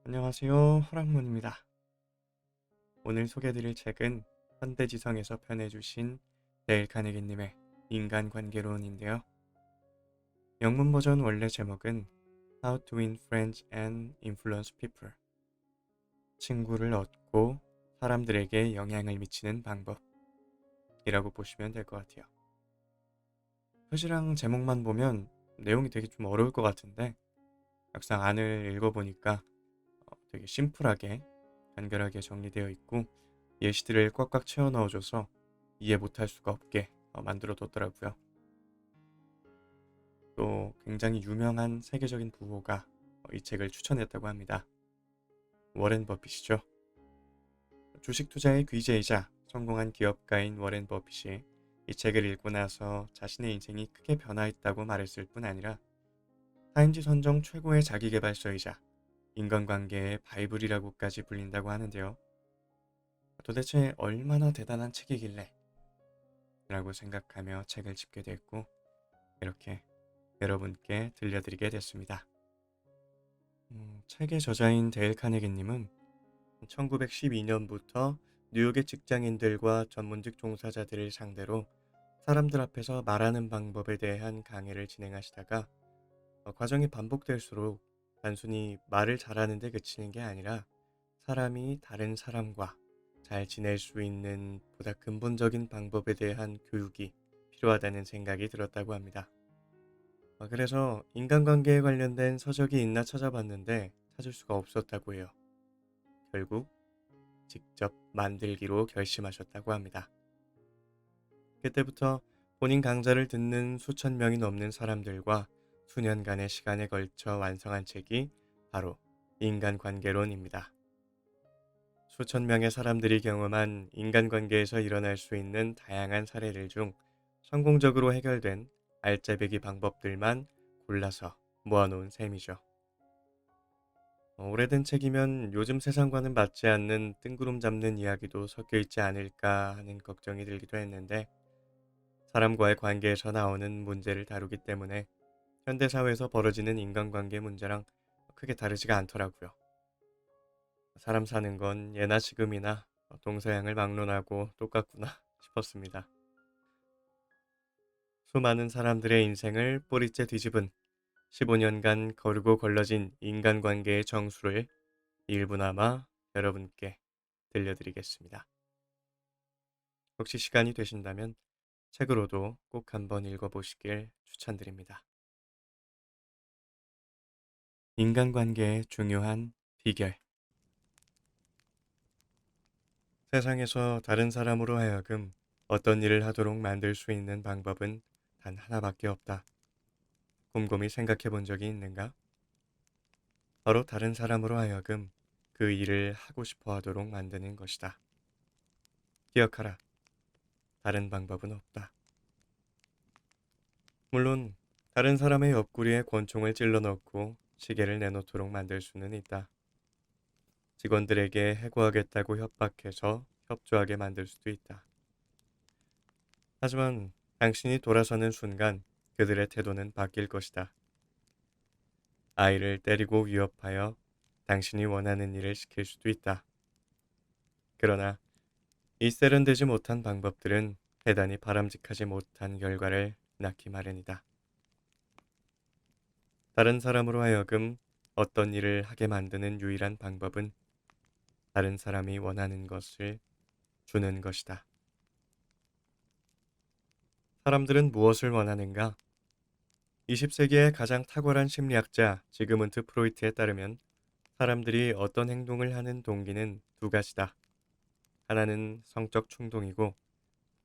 안녕하세요. 허랑문입니다. 오늘 소개해드릴 책은 현대지성에서 펴내주신 데일 카네기님의 인간관계론인데요. 영문 버전 원래 제목은 How to Win Friends and Influence People. 친구를 얻고 사람들에게 영향을 미치는 방법이라고 보시면 될 것 같아요. 표지랑 제목만 보면 내용이 되게 좀 어려울 것 같은데 막상 안을 읽어보니까 되게 심플하게 간결하게 정리되어 있고 예시들을 꽉꽉 채워 넣어줘서 이해 못할 수가 없게 만들어 뒀더라고요. 또 굉장히 유명한 세계적인 부호가 이 책을 추천했다고 합니다. 워렌 버핏이죠. 주식 투자의 귀재이자 성공한 기업가인 워렌 버핏이 이 책을 읽고 나서 자신의 인생이 크게 변화했다고 말했을 뿐 아니라 타임지 선정 최고의 자기계발서이자 인간관계의 바이블이라고까지 불린다고 하는데요. 도대체 얼마나 대단한 책이길래 라고 생각하며 책을 집게 됐고 이렇게 여러분께 들려드리게 됐습니다. 책의 저자인 데일 카네기님은 1912년부터 뉴욕의 직장인들과 전문직 종사자들을 상대로 사람들 앞에서 말하는 방법에 대한 강의를 진행하시다가 과정이 반복될수록 단순히 말을 잘하는 데 그치는 게 아니라 사람이 다른 사람과 잘 지낼 수 있는 보다 근본적인 방법에 대한 교육이 필요하다는 생각이 들었다고 합니다. 그래서 인간관계에 관련된 서적이 있나 찾아봤는데 찾을 수가 없었다고 해요. 결국 직접 만들기로 결심하셨다고 합니다. 그때부터 본인 강좌를 듣는 수천 명이 넘는 사람들과 수년간의 시간에 걸쳐 완성한 책이 바로 인간관계론입니다. 수천 명의 사람들이 경험한 인간관계에서 일어날 수 있는 다양한 사례들 중 성공적으로 해결된 알짜배기 방법들만 골라서 모아놓은 셈이죠. 오래된 책이면 요즘 세상과는 맞지 않는 뜬구름 잡는 이야기도 섞여 있지 않을까 하는 걱정이 들기도 했는데 사람과의 관계에서 나오는 문제를 다루기 때문에 현대사회에서 벌어지는 인간관계 문제랑 크게 다르지가 않더라고요. 사람 사는 건 예나 지금이나 동서양을 막론하고 똑같구나 싶었습니다. 수많은 사람들의 인생을 뿌리째 뒤집은 15년간 거르고 걸러진 인간관계의 정수를 일부나마 여러분께 들려드리겠습니다. 혹시 시간이 되신다면 책으로도 꼭 한번 읽어보시길 추천드립니다. 인간관계의 중요한 비결. 세상에서 다른 사람으로 하여금 어떤 일을 하도록 만들 수 있는 방법은 단 하나밖에 없다. 곰곰이 생각해 본 적이 있는가? 바로 다른 사람으로 하여금 그 일을 하고 싶어 하도록 만드는 것이다. 기억하라. 다른 방법은 없다. 물론 다른 사람의 옆구리에 권총을 찔러 넣고 시계를 내놓도록 만들 수는 있다. 직원들에게 해고하겠다고 협박해서 협조하게 만들 수도 있다. 하지만 당신이 돌아서는 순간 그들의 태도는 바뀔 것이다. 아이를 때리고 위협하여 당신이 원하는 일을 시킬 수도 있다. 그러나 이 세련되지 못한 방법들은 대단히 바람직하지 못한 결과를 낳기 마련이다. 다른 사람으로 하여금 어떤 일을 하게 만드는 유일한 방법은 다른 사람이 원하는 것을 주는 것이다. 사람들은 무엇을 원하는가? 20세기의 가장 탁월한 심리학자 지그문트 프로이트에 따르면 사람들이 어떤 행동을 하는 동기는 두 가지다. 하나는 성적 충동이고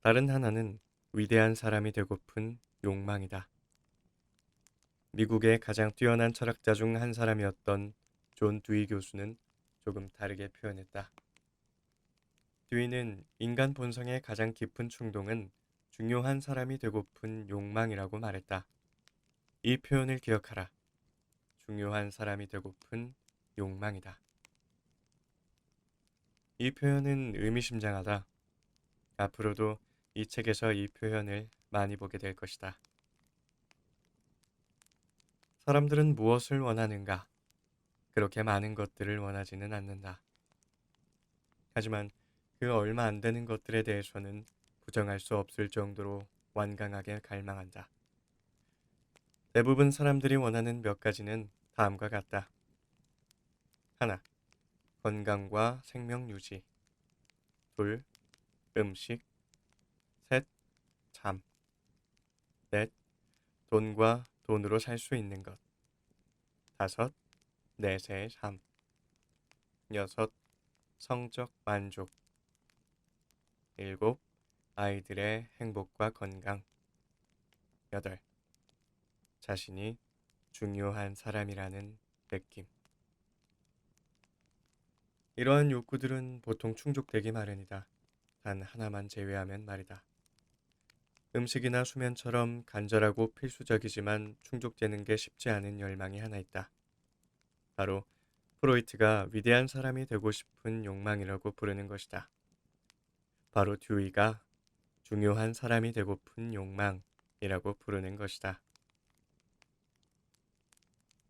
다른 하나는 위대한 사람이 되고픈 욕망이다. 미국의 가장 뛰어난 철학자 중 한 사람이었던 존 듀이 교수는 조금 다르게 표현했다. 듀이는 인간 본성의 가장 깊은 충동은 중요한 사람이 되고픈 욕망이라고 말했다. 이 표현을 기억하라. 중요한 사람이 되고픈 욕망이다. 이 표현은 의미심장하다. 앞으로도 이 책에서 이 표현을 많이 보게 될 것이다. 사람들은 무엇을 원하는가? 그렇게 많은 것들을 원하지는 않는다. 하지만 그 얼마 안 되는 것들에 대해서는 부정할 수 없을 정도로 완강하게 갈망한다. 대부분 사람들이 원하는 몇 가지는 다음과 같다. 하나, 건강과 생명 유지. 둘, 음식. 셋, 잠. 넷, 돈과 돈으로 살 수 있는 것. 다섯, 내세의 삶. 여섯, 성적 만족. 일곱, 아이들의 행복과 건강. 여덟, 자신이 중요한 사람이라는 느낌. 이러한 욕구들은 보통 충족되기 마련이다. 단 하나만 제외하면 말이다. 음식이나 수면처럼 간절하고 필수적이지만 충족되는 게 쉽지 않은 열망이 하나 있다. 바로 프로이트가 위대한 사람이 되고 싶은 욕망이라고 부르는 것이다. 바로 듀이가 중요한 사람이 되고픈 욕망이라고 부르는 것이다.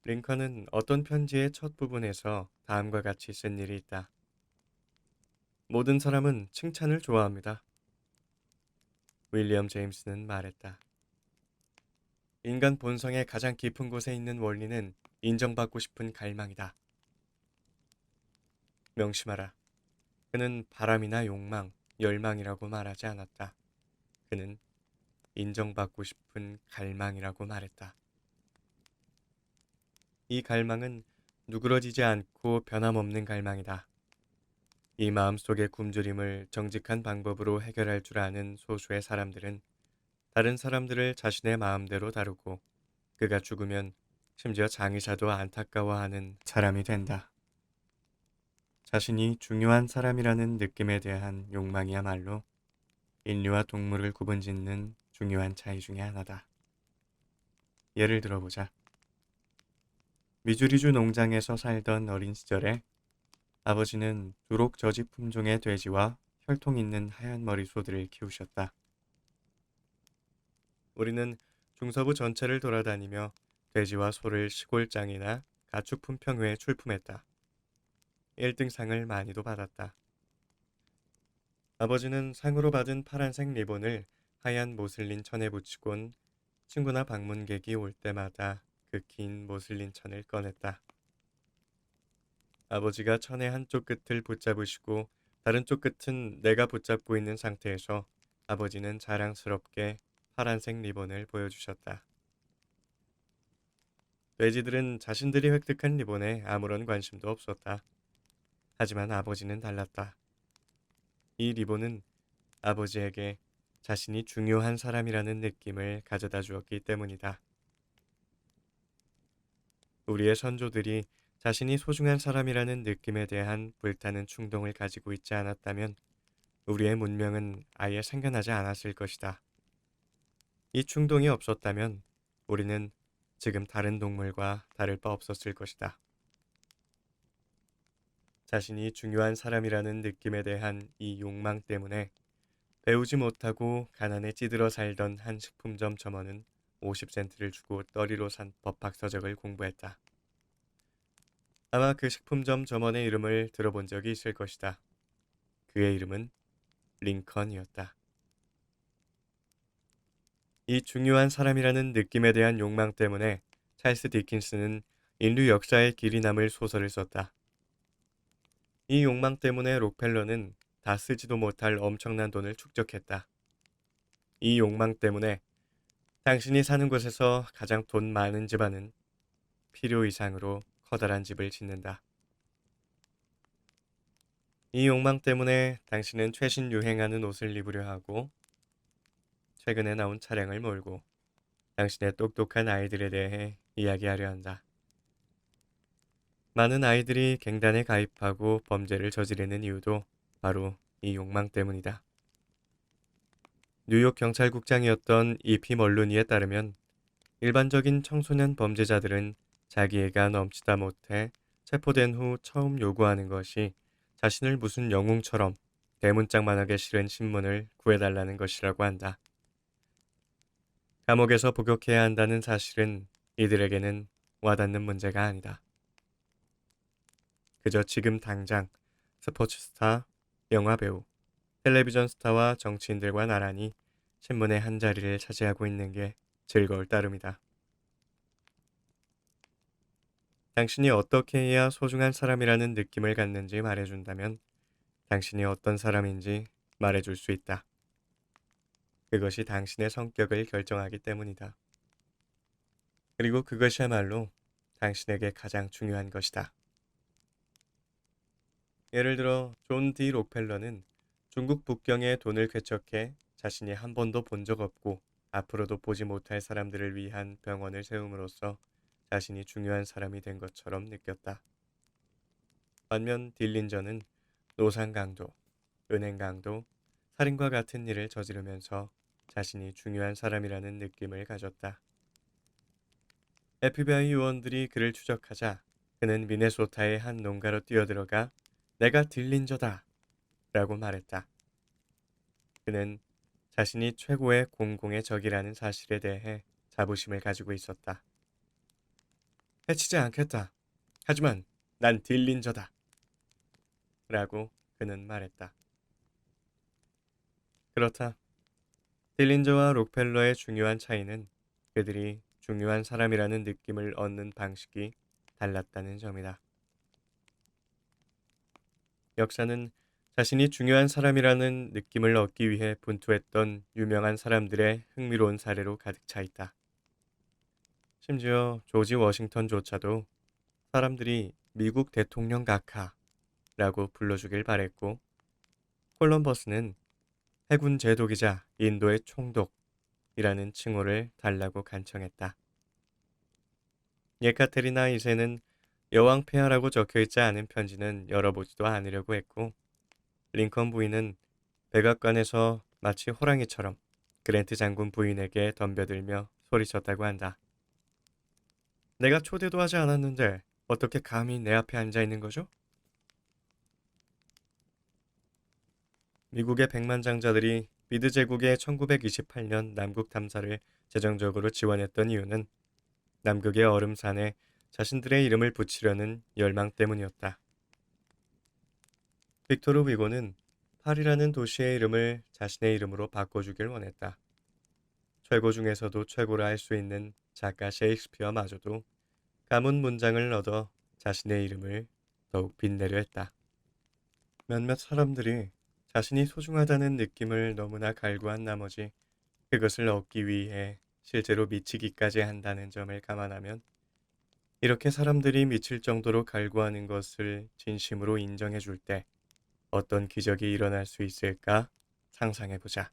링컨은 어떤 편지의 첫 부분에서 다음과 같이 쓴 일이 있다. 모든 사람은 칭찬을 좋아합니다. 윌리엄 제임스는 말했다. 인간 본성의 가장 깊은 곳에 있는 원리는 인정받고 싶은 갈망이다. 명심하라. 그는 바람이나 욕망, 열망이라고 말하지 않았다. 그는 인정받고 싶은 갈망이라고 말했다. 이 갈망은 누그러지지 않고 변함없는 갈망이다. 이 마음속의 굶주림을 정직한 방법으로 해결할 줄 아는 소수의 사람들은 다른 사람들을 자신의 마음대로 다루고 그가 죽으면 심지어 장의사도 안타까워하는 사람이 된다. 자신이 중요한 사람이라는 느낌에 대한 욕망이야말로 인류와 동물을 구분짓는 중요한 차이 중에 하나다. 예를 들어보자. 미주리주 농장에서 살던 어린 시절에 아버지는 두록 저지 품종의 돼지와 혈통 있는 하얀 머리소들을 키우셨다. 우리는 중서부 전체를 돌아다니며 돼지와 소를 시골장이나 가축품 평회에 출품했다. 1등상을 많이도 받았다. 아버지는 상으로 받은 파란색 리본을 하얀 모슬린 천에 붙이곤 친구나 방문객이 올 때마다 그 긴 모슬린 천을 꺼냈다. 아버지가 천의 한쪽 끝을 붙잡으시고 다른 쪽 끝은 내가 붙잡고 있는 상태에서 아버지는 자랑스럽게 파란색 리본을 보여주셨다. 돼지들은 자신들이 획득한 리본에 아무런 관심도 없었다. 하지만 아버지는 달랐다. 이 리본은 아버지에게 자신이 중요한 사람이라는 느낌을 가져다 주었기 때문이다. 우리의 선조들이 자신이 소중한 사람이라는 느낌에 대한 불타는 충동을 가지고 있지 않았다면 우리의 문명은 아예 생겨나지 않았을 것이다. 이 충동이 없었다면 우리는 지금 다른 동물과 다를 바 없었을 것이다. 자신이 중요한 사람이라는 느낌에 대한 이 욕망 때문에 배우지 못하고 가난에 찌들어 살던 한 식품점 점원은 50센트를 주고 떠리로 산 법학서적을 공부했다. 아마 그 식품점 점원의 이름을 들어본 적이 있을 것이다. 그의 이름은 링컨이었다. 이 중요한 사람이라는 느낌에 대한 욕망 때문에 찰스 디킨스는 인류 역사에 길이 남을 소설을 썼다. 이 욕망 때문에 록펠러는 다 쓰지도 못할 엄청난 돈을 축적했다. 이 욕망 때문에 당신이 사는 곳에서 가장 돈 많은 집안은 필요 이상으로 커다란 집을 짓는다. 이 욕망 때문에 당신은 최신 유행하는 옷을 입으려 하고 최근에 나온 차량을 몰고 당신의 똑똑한 아이들에 대해 이야기하려 한다. 많은 아이들이 갱단에 가입하고 범죄를 저지르는 이유도 바로 이 욕망 때문이다. 뉴욕 경찰국장이었던 E.P. 멀루니에 따르면 일반적인 청소년 범죄자들은 자기애가 넘치다 못해 체포된 후 처음 요구하는 것이 자신을 무슨 영웅처럼 대문짝만하게 실은 신문을 구해달라는 것이라고 한다. 감옥에서 복역해야 한다는 사실은 이들에게는 와닿는 문제가 아니다. 그저 지금 당장 스포츠 스타, 영화 배우, 텔레비전 스타와 정치인들과 나란히 신문의 한 자리를 차지하고 있는 게 즐거울 따름이다. 당신이 어떻게 해야 소중한 사람이라는 느낌을 갖는지 말해준다면 당신이 어떤 사람인지 말해줄 수 있다. 그것이 당신의 성격을 결정하기 때문이다. 그리고 그것이야말로 당신에게 가장 중요한 것이다. 예를 들어 존 디 록펠러는 중국 북경에 돈을 쾌척해 자신이 한 번도 본 적 없고 앞으로도 보지 못할 사람들을 위한 병원을 세움으로써 자신이 중요한 사람이 된 것처럼 느꼈다. 반면 딜린저는 노상 강도, 은행 강도, 살인과 같은 일을 저지르면서 자신이 중요한 사람이라는 느낌을 가졌다. FBI 요원들이 그를 추적하자 그는 미네소타의 한 농가로 뛰어들어가 내가 딜린저다 라고 말했다. 그는 자신이 최고의 공공의 적이라는 사실에 대해 자부심을 가지고 있었다. 해치지 않겠다. 하지만 난 딜린저다. 라고 그는 말했다. 그렇다. 딜린저와 록펠러의 중요한 차이는 그들이 중요한 사람이라는 느낌을 얻는 방식이 달랐다는 점이다. 역사는 자신이 중요한 사람이라는 느낌을 얻기 위해 분투했던 유명한 사람들의 흥미로운 사례로 가득 차 있다. 심지어 조지 워싱턴조차도 사람들이 미국 대통령 각하라고 불러주길 바랬고, 콜럼버스는 해군 제독이자 인도의 총독이라는 칭호를 달라고 간청했다. 예카테리나 2세는 여왕 폐하라고 적혀있지 않은 편지는 열어보지도 않으려고 했고, 링컨 부인은 백악관에서 마치 호랑이처럼 그랜트 장군 부인에게 덤벼들며 소리쳤다고 한다. 내가 초대도 하지 않았는데 어떻게 감히 내 앞에 앉아 있는 거죠? 미국의 백만장자들이 미드 제국의 1928년 남극 탐사를 재정적으로 지원했던 이유는 남극의 얼음산에 자신들의 이름을 붙이려는 열망 때문이었다. 빅토르 위고는 파리라는 도시의 이름을 자신의 이름으로 바꿔주길 원했다. 최고 중에서도 최고라 할 수 있는 작가 셰익스피어마저도 가문 문장을 얻어 자신의 이름을 더욱 빛내려 했다. 몇몇 사람들이 자신이 소중하다는 느낌을 너무나 갈구한 나머지 그것을 얻기 위해 실제로 미치기까지 한다는 점을 감안하면 이렇게 사람들이 미칠 정도로 갈구하는 것을 진심으로 인정해 줄 때 어떤 기적이 일어날 수 있을까 상상해 보자.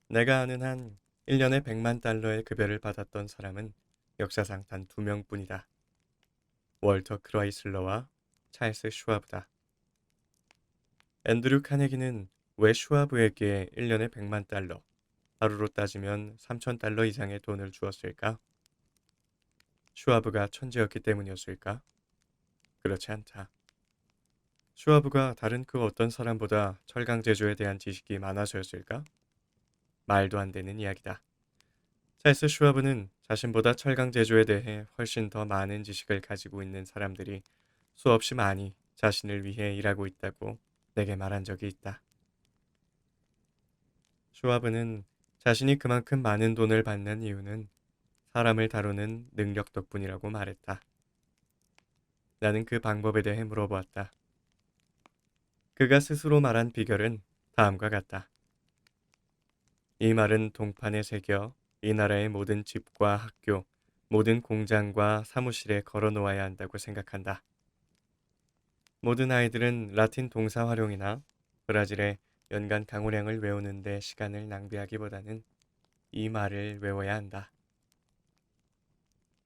내가 아는 한 1년에 100만 달러의 급여를 받았던 사람은 역사상 단 2명뿐이다. 월터 크라이슬러와 찰스 슈와브다. 앤드류 카네기는 왜 슈와브에게 1년에 100만 달러, 하루로 따지면 3천 달러 이상의 돈을 주었을까? 슈와브가 천재였기 때문이었을까? 그렇지 않다. 슈와브가 다른 그 어떤 사람보다 철강 제조에 대한 지식이 많아서였을까? 말도 안 되는 이야기다. 찰스 슈와브는 자신보다 철강 제조에 대해 훨씬 더 많은 지식을 가지고 있는 사람들이 수없이 많이 자신을 위해 일하고 있다고 내게 말한 적이 있다. 슈와브는 자신이 그만큼 많은 돈을 받는 이유는 사람을 다루는 능력 덕분이라고 말했다. 나는 그 방법에 대해 물어보았다. 그가 스스로 말한 비결은 다음과 같다. 이 말은 동판에 새겨 이 나라의 모든 집과 학교, 모든 공장과 사무실에 걸어 놓아야 한다고 생각한다. 모든 아이들은 라틴 동사 활용이나 브라질의 연간 강우량을 외우는데 시간을 낭비하기보다는 이 말을 외워야 한다.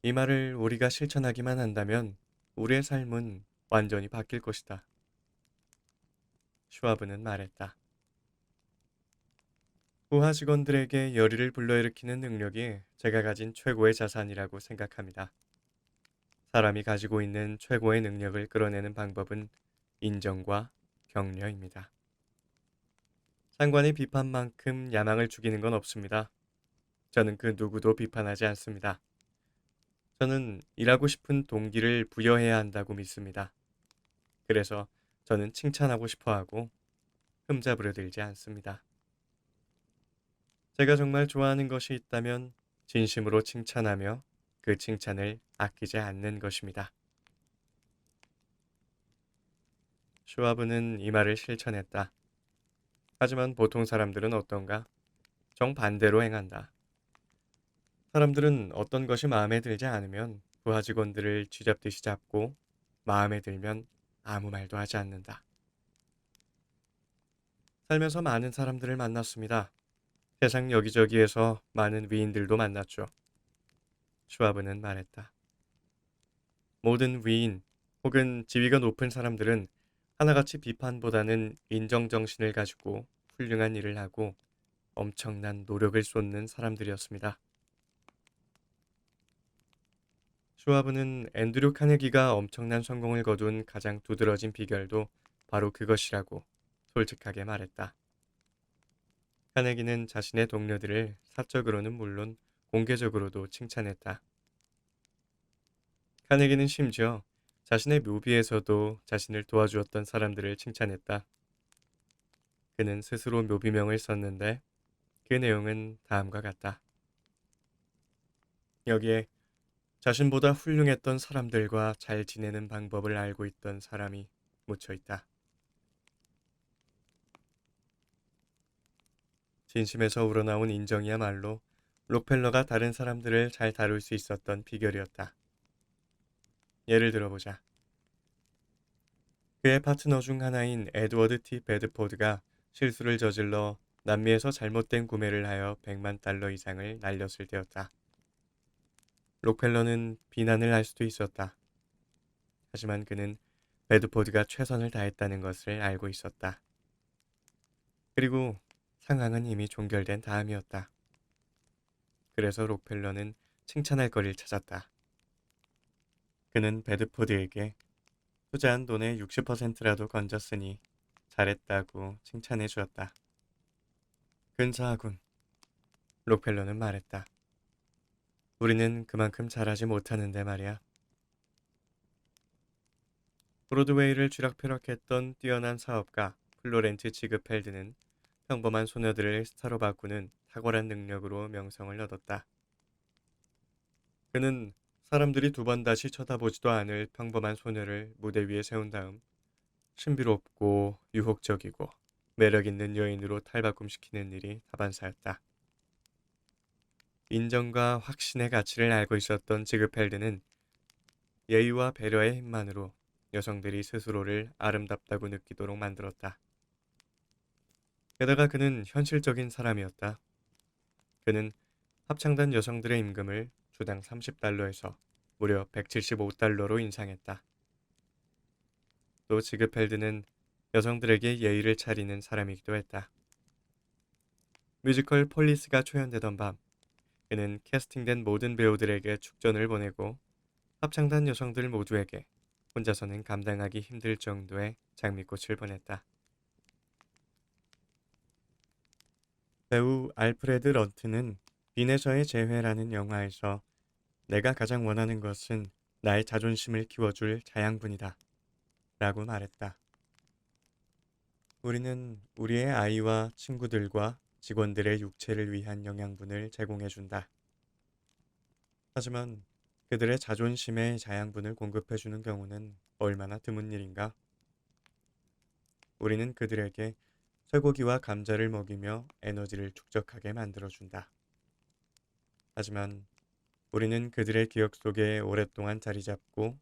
이 말을 우리가 실천하기만 한다면 우리의 삶은 완전히 바뀔 것이다. 슈와브는 말했다. 부하 직원들에게 열의를 불러일으키는 능력이 제가 가진 최고의 자산이라고 생각합니다. 사람이 가지고 있는 최고의 능력을 끌어내는 방법은 인정과 격려입니다. 상관의 비판만큼 야망을 죽이는 건 없습니다. 저는 그 누구도 비판하지 않습니다. 저는 일하고 싶은 동기를 부여해야 한다고 믿습니다. 그래서 저는 칭찬하고 싶어 하고 흠잡으려 들지 않습니다. 제가 정말 좋아하는 것이 있다면 진심으로 칭찬하며 그 칭찬을 아끼지 않는 것입니다. 슈와브는 이 말을 실천했다. 하지만 보통 사람들은 어떤가? 정반대로 행한다. 사람들은 어떤 것이 마음에 들지 않으면 부하 직원들을 쥐잡듯이 잡고 마음에 들면 아무 말도 하지 않는다. 살면서 많은 사람들을 만났습니다. 세상 여기저기에서 많은 위인들도 만났죠. 슈와브는 말했다. 모든 위인 혹은 지위가 높은 사람들은 하나같이 비판보다는 인정정신을 가지고 훌륭한 일을 하고 엄청난 노력을 쏟는 사람들이었습니다. 슈와브는 앤드류 카네기가 엄청난 성공을 거둔 가장 두드러진 비결도 바로 그것이라고 솔직하게 말했다. 카네기는 자신의 동료들을 사적으로는 물론 공개적으로도 칭찬했다. 카네기는 심지어 자신의 묘비에서도 자신을 도와주었던 사람들을 칭찬했다. 그는 스스로 묘비명을 썼는데 그 내용은 다음과 같다. 여기에 자신보다 훌륭했던 사람들과 잘 지내는 방법을 알고 있던 사람이 묻혀 있다. 진심에서 우러나온 인정이야말로 록펠러가 다른 사람들을 잘 다룰 수 있었던 비결이었다. 예를 들어보자. 그의 파트너 중 하나인 에드워드 T. 베드포드가 실수를 저질러 남미에서 잘못된 구매를 하여 100만 달러 이상을 날렸을 때였다. 록펠러는 비난을 할 수도 있었다. 하지만 그는 베드포드가 최선을 다했다는 것을 알고 있었다. 그리고 상황은 이미 종결된 다음이었다. 그래서 록펠러는 칭찬할 거리를 찾았다. 그는 베드포드에게 투자한 돈의 60%라도 건졌으니 잘했다고 칭찬해 주었다. 근사하군. 록펠러는 말했다. 우리는 그만큼 잘하지 못하는데 말이야. 브로드웨이를 쥐락펴락했던 뛰어난 사업가 플로렌츠 지그펠드는 평범한 소녀들을 스타로 바꾸는 탁월한 능력으로 명성을 얻었다. 그는 사람들이 두 번 다시 쳐다보지도 않을 평범한 소녀를 무대 위에 세운 다음 신비롭고 유혹적이고 매력 있는 여인으로 탈바꿈시키는 일이 다반사였다. 인정과 확신의 가치를 알고 있었던 지그펠드는 예의와 배려의 힘만으로 여성들이 스스로를 아름답다고 느끼도록 만들었다. 게다가 그는 현실적인 사람이었다. 그는 합창단 여성들의 임금을 주당 30달러에서 무려 175달러로 인상했다. 또 지그펠드는 여성들에게 예의를 차리는 사람이기도 했다. 뮤지컬 폴리스가 초연되던 밤, 그는 캐스팅된 모든 배우들에게 축전을 보내고 합창단 여성들 모두에게 혼자서는 감당하기 힘들 정도의 장미꽃을 보냈다. 배우 알프레드 런트는 빈에서의 재회라는 영화에서 내가 가장 원하는 것은 나의 자존심을 키워줄 자양분이다 라고 말했다. 우리는 우리의 아이와 친구들과 직원들의 육체를 위한 영양분을 제공해준다. 하지만 그들의 자존심에 자양분을 공급해주는 경우는 얼마나 드문 일인가? 우리는 그들에게 쇠고기와 감자를 먹이며 에너지를 축적하게 만들어준다. 하지만 우리는 그들의 기억 속에 오랫동안 자리 잡고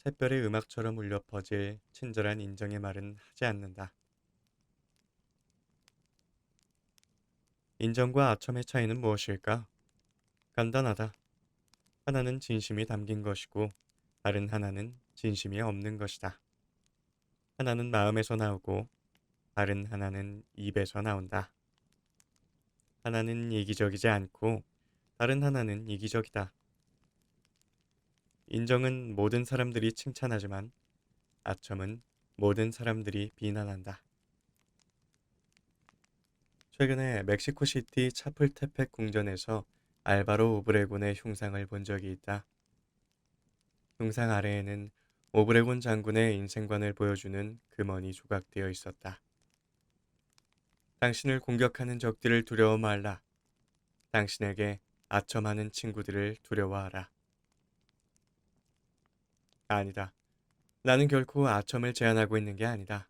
샛별의 음악처럼 울려 퍼질 친절한 인정의 말은 하지 않는다. 인정과 아첨의 차이는 무엇일까? 간단하다. 하나는 진심이 담긴 것이고 다른 하나는 진심이 없는 것이다. 하나는 마음에서 나오고 다른 하나는 입에서 나온다. 하나는 이기적이지 않고 다른 하나는 이기적이다. 인정은 모든 사람들이 칭찬하지만 아첨은 모든 사람들이 비난한다. 최근에 멕시코시티 차플테펙 궁전에서 알바로 오브레곤의 흉상을 본 적이 있다. 흉상 아래에는 오브레곤 장군의 인생관을 보여주는 금원이 조각되어 있었다. 당신을 공격하는 적들을 두려워 말라. 당신에게 아첨하는 친구들을 두려워하라. 아니다. 나는 결코 아첨을 제안하고 있는 게 아니다.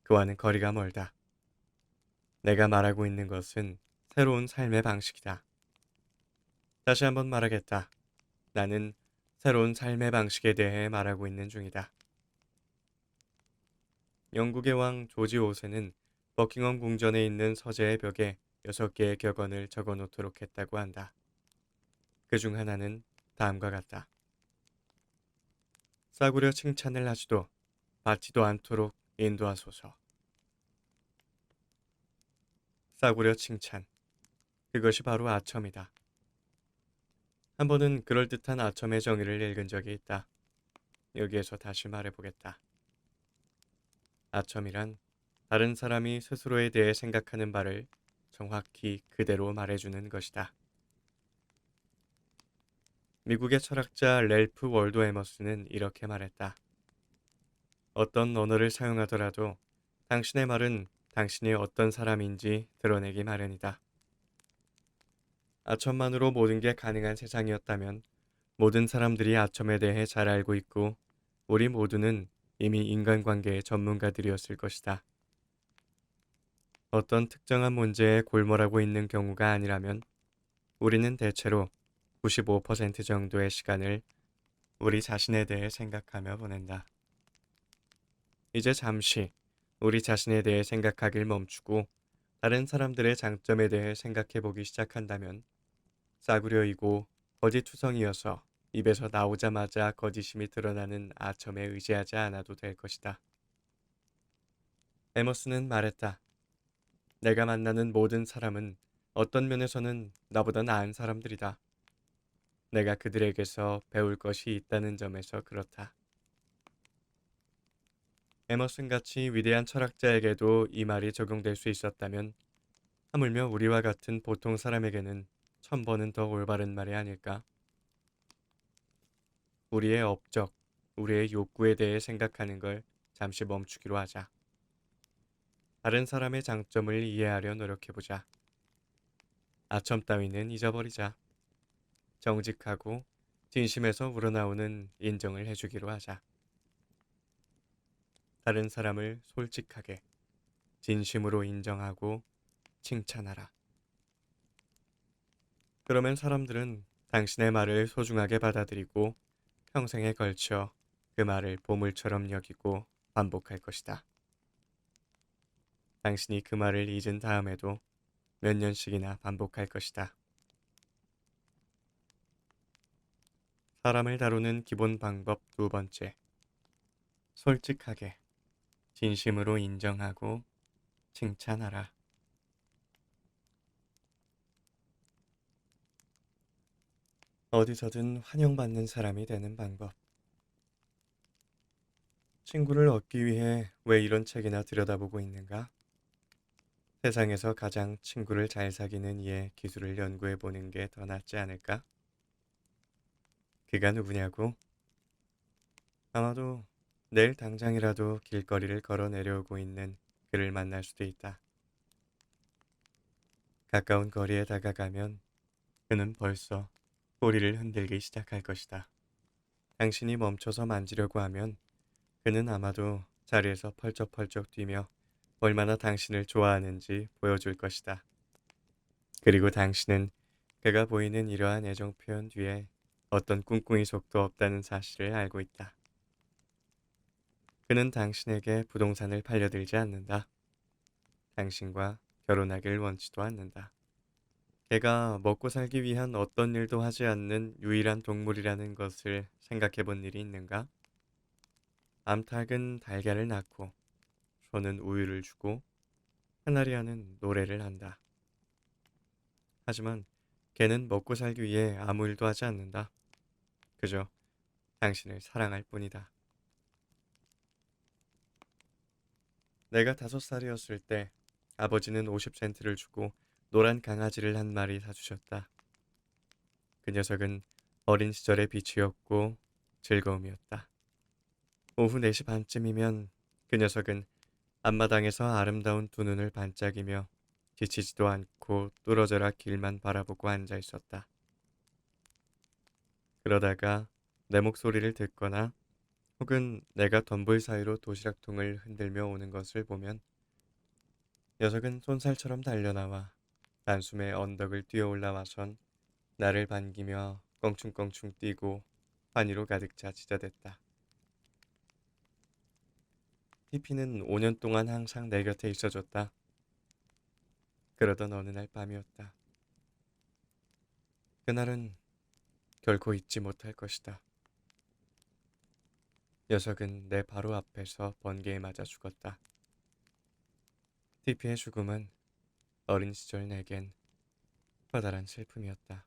그와는 거리가 멀다. 내가 말하고 있는 것은 새로운 삶의 방식이다. 다시 한번 말하겠다. 나는 새로운 삶의 방식에 대해 말하고 있는 중이다. 영국의 왕 조지 5세는 버킹엄 궁전에 있는 서재의 벽에 6개의 격언을 적어 놓도록 했다고 한다. 그 중 하나는 다음과 같다. 싸구려 칭찬을 하지도 받지도 않도록 인도하소서. 싸구려 칭찬. 그것이 바로 아첨이다. 한 번은 그럴듯한 아첨의 정의를 읽은 적이 있다. 여기에서 다시 말해보겠다. 아첨이란 다른 사람이 스스로에 대해 생각하는 바를 정확히 그대로 말해주는 것이다. 미국의 철학자 랠프 월도 에머스는 이렇게 말했다. 어떤 언어를 사용하더라도 당신의 말은 당신이 어떤 사람인지 드러내기 마련이다. 아첨만으로 모든 게 가능한 세상이었다면 모든 사람들이 아첨에 대해 잘 알고 있고 우리 모두는 이미 인간관계의 전문가들이었을 것이다. 어떤 특정한 문제에 골몰하고 있는 경우가 아니라면 우리는 대체로 95% 정도의 시간을 우리 자신에 대해 생각하며 보낸다. 이제 잠시 우리 자신에 대해 생각하길 멈추고 다른 사람들의 장점에 대해 생각해 보기 시작한다면 싸구려이고 거짓투성이어서 입에서 나오자마자 거짓임이 드러나는 아첨에 의지하지 않아도 될 것이다. 에머스는 말했다. 내가 만나는 모든 사람은 어떤 면에서는 나보다 나은 사람들이다. 내가 그들에게서 배울 것이 있다는 점에서 그렇다. 에머슨 같이 위대한 철학자에게도 이 말이 적용될 수 있었다면 하물며 우리와 같은 보통 사람에게는 1000번은 더 올바른 말이 아닐까? 우리의 업적, 우리의 욕구에 대해 생각하는 걸 잠시 멈추기로 하자. 다른 사람의 장점을 이해하려 노력해보자. 아첨 따위는 잊어버리자. 정직하고 진심에서 우러나오는 인정을 해주기로 하자. 다른 사람을 솔직하게, 진심으로 인정하고 칭찬하라. 그러면 사람들은 당신의 말을 소중하게 받아들이고 평생에 걸쳐 그 말을 보물처럼 여기고 반복할 것이다. 당신이 그 말을 잊은 다음에도 몇 년씩이나 반복할 것이다. 사람을 다루는 기본 방법 2번째. 솔직하게, 진심으로 인정하고 칭찬하라. 어디서든 환영받는 사람이 되는 방법. 친구를 얻기 위해 왜 이런 책이나 들여다보고 있는가? 세상에서 가장 친구를 잘 사귀는 이의 기술을 연구해 보는 게 더 낫지 않을까? 그가 누구냐고? 아마도 내일 당장이라도 길거리를 걸어 내려오고 있는 그를 만날 수도 있다. 가까운 거리에 다가가면 그는 벌써 꼬리를 흔들기 시작할 것이다. 당신이 멈춰서 만지려고 하면 그는 아마도 자리에서 펄쩍펄쩍 뛰며 얼마나 당신을 좋아하는지 보여줄 것이다. 그리고 당신은 그가 보이는 이러한 애정 표현 뒤에 어떤 꿍꿍이 속도 없다는 사실을 알고 있다. 그는 당신에게 부동산을 팔려들지 않는다. 당신과 결혼하길 원치도 않는다. 걔가 먹고 살기 위한 어떤 일도 하지 않는 유일한 동물이라는 것을 생각해 본 일이 있는가? 암탉은 달걀을 낳고 소는 우유를 주고 카나리아는 노래를 한다. 하지만 걔는 먹고 살기 위해 아무 일도 하지 않는다. 그저 당신을 사랑할 뿐이다. 내가 5살이었을 때 아버지는 50센트를 주고 노란 강아지를 한 마리 사주셨다. 그 녀석은 어린 시절의 빛이었고 즐거움이었다. 오후 4시 반쯤이면 그 녀석은 앞마당에서 아름다운 두 눈을 반짝이며 지치지도 않고 뚫어져라 길만 바라보고 앉아 있었다. 그러다가 내 목소리를 듣거나 혹은 내가 덤불 사이로 도시락통을 흔들며 오는 것을 보면 녀석은 쏜살처럼 달려나와 단숨에 언덕을 뛰어 올라와선 나를 반기며 껑충껑충 뛰고 환희로 가득 차 지저댔다. 티피는 5년 동안 항상 내 곁에 있어줬다. 그러던 어느 날 밤이었다. 그날은 결코 잊지 못할 것이다. 녀석은 내 바로 앞에서 번개에 맞아 죽었다. 티피의 죽음은 어린 시절 내겐 커다란 슬픔이었다.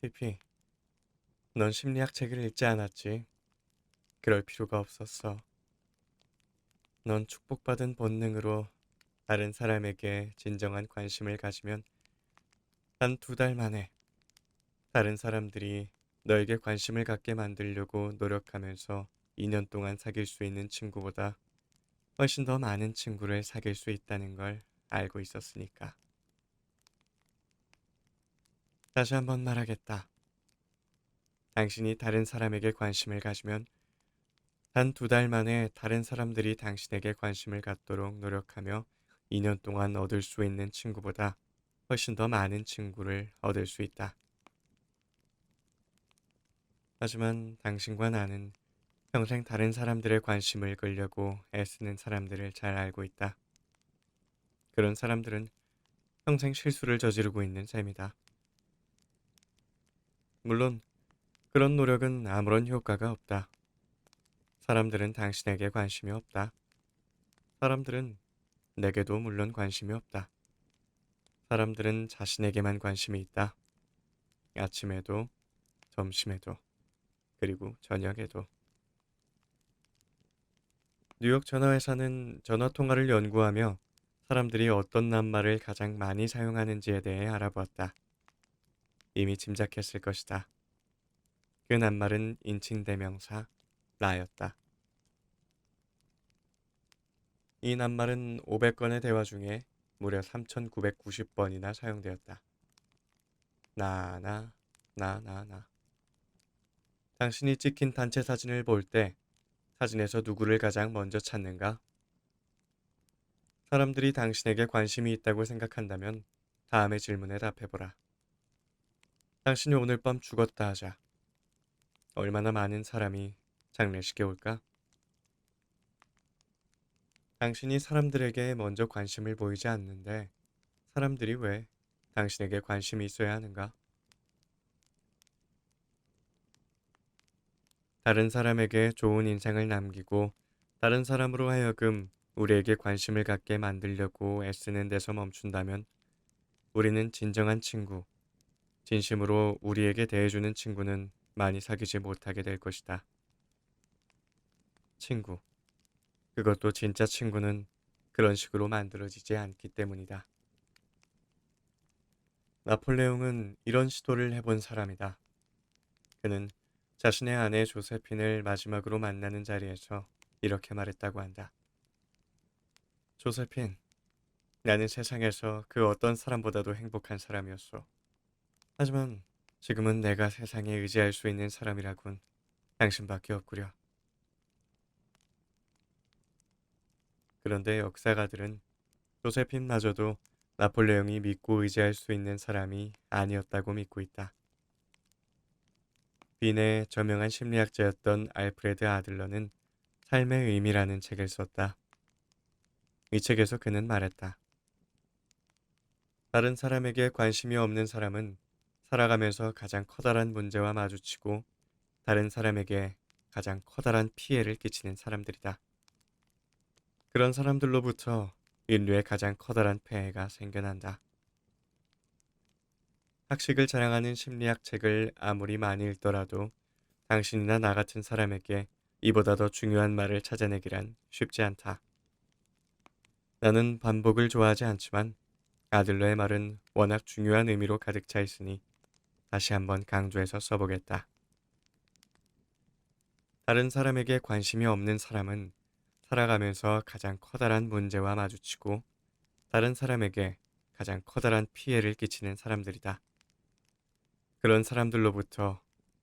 티피, 넌 심리학 책을 읽지 않았지? 그럴 필요가 없었어. 넌 축복받은 본능으로 다른 사람에게 진정한 관심을 가지면 단 2달 만에 다른 사람들이 너에게 관심을 갖게 만들려고 노력하면서 2년 동안 사귈 수 있는 친구보다 훨씬 더 많은 친구를 사귈 수 있다는 걸 알고 있었으니까. 다시 한번 말하겠다. 당신이 다른 사람에게 관심을 가지면 단 2달 만에 다른 사람들이 당신에게 관심을 갖도록 노력하며 2년 동안 얻을 수 있는 친구보다 훨씬 더 많은 친구를 얻을 수 있다. 하지만 당신과 나는 평생 다른 사람들의 관심을 끌려고 애쓰는 사람들을 잘 알고 있다. 그런 사람들은 평생 실수를 저지르고 있는 셈이다. 물론 그런 노력은 아무런 효과가 없다. 사람들은 당신에게 관심이 없다. 사람들은 내게도 물론 관심이 없다. 사람들은 자신에게만 관심이 있다. 아침에도, 점심에도, 그리고 저녁에도. 뉴욕 전화회사는 전화통화를 연구하며 사람들이 어떤 낱말을 가장 많이 사용하는지에 대해 알아보았다. 이미 짐작했을 것이다. 그 낱말은 인칭대명사 라였다. 이 낱말은 500건의 대화 중에 무려 3,990번이나 사용되었다. 나. 당신이 찍힌 단체 사진을 볼 때 사진에서 누구를 가장 먼저 찾는가? 사람들이 당신에게 관심이 있다고 생각한다면 다음의 질문에 답해보라. 당신이 오늘 밤 죽었다 하자. 얼마나 많은 사람이 장례식에 올까? 당신이 사람들에게 먼저 관심을 보이지 않는데 사람들이 왜 당신에게 관심이 있어야 하는가? 다른 사람에게 좋은 인상을 남기고 다른 사람으로 하여금 우리에게 관심을 갖게 만들려고 애쓰는 데서 멈춘다면 우리는 진정한 친구, 진심으로 우리에게 대해주는 친구는 많이 사귀지 못하게 될 것이다. 친구. 그것도 진짜 친구는 그런 식으로 만들어지지 않기 때문이다. 나폴레옹은 이런 시도를 해본 사람이다. 그는 자신의 아내 조세핀을 마지막으로 만나는 자리에서 이렇게 말했다고 한다. 조세핀, 나는 세상에서 그 어떤 사람보다도 행복한 사람이었어. 하지만 지금은 내가 세상에 의지할 수 있는 사람이라곤 당신밖에 없구려. 그런데 역사가들은 조세핀마저도 나폴레옹이 믿고 의지할 수 있는 사람이 아니었다고 믿고 있다. 빈의 저명한 심리학자였던 알프레드 아들러는 삶의 의미라는 책을 썼다. 이 책에서 그는 말했다. 다른 사람에게 관심이 없는 사람은 살아가면서 가장 커다란 문제와 마주치고 다른 사람에게 가장 커다란 피해를 끼치는 사람들이다. 그런 사람들로부터 인류의 가장 커다란 폐해가 생겨난다. 학식을 자랑하는 심리학 책을 아무리 많이 읽더라도 당신이나 나 같은 사람에게 이보다 더 중요한 말을 찾아내기란 쉽지 않다. 나는 반복을 좋아하지 않지만 아들러의 말은 워낙 중요한 의미로 가득 차 있으니 다시 한번 강조해서 써보겠다. 다른 사람에게 관심이 없는 사람은 살아가면서 가장 커다란 문제와 마주치고 다른 사람에게 가장 커다란 피해를 끼치는 사람들이다. 그런 사람들로부터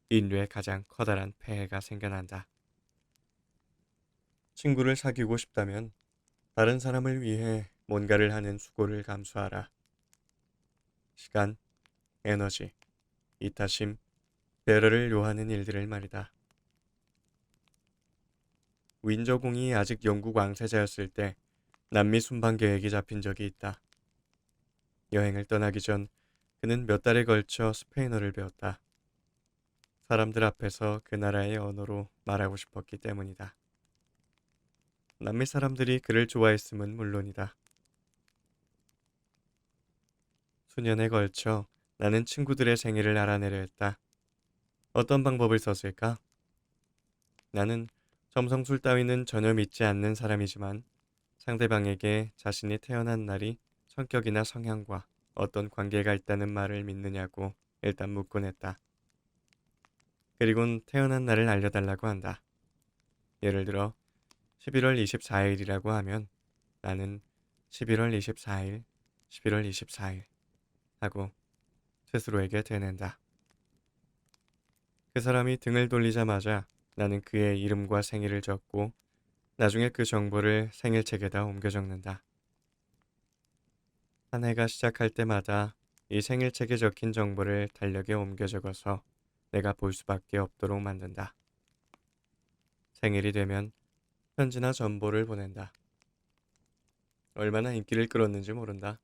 인류의 가장 커다란 폐해가 생겨난다. 친구를 사귀고 싶다면 다른 사람을 위해 뭔가를 하는 수고를 감수하라. 시간, 에너지, 이타심, 배려를 요하는 일들을 말이다. 윈저공이 아직 영국 왕세자였을 때 남미 순방 계획이 잡힌 적이 있다. 여행을 떠나기 전 그는 몇 달에 걸쳐 스페인어를 배웠다. 사람들 앞에서 그 나라의 언어로 말하고 싶었기 때문이다. 남미 사람들이 그를 좋아했음은 물론이다. 수년에 걸쳐 나는 친구들의 생일을 알아내려 했다. 어떤 방법을 썼을까? 나는 점성술 따위는 전혀 믿지 않는 사람이지만 상대방에게 자신이 태어난 날이 성격이나 성향과 어떤 관계가 있다는 말을 믿느냐고 일단 묻곤 했다. 그리곤 태어난 날을 알려달라고 한다. 예를 들어 11월 24일이라고 하면 나는 11월 24일, 11월 24일 하고 스스로에게 되낸다. 그 사람이 등을 돌리자마자 나는 그의 이름과 생일을 적고 나중에 그 정보를 생일책에다 옮겨 적는다. 한 해가 시작할 때마다 이 생일책에 적힌 정보를 달력에 옮겨 적어서 내가 볼 수밖에 없도록 만든다. 생일이 되면 편지나 전보를 보낸다. 얼마나 인기를 끌었는지 모른다.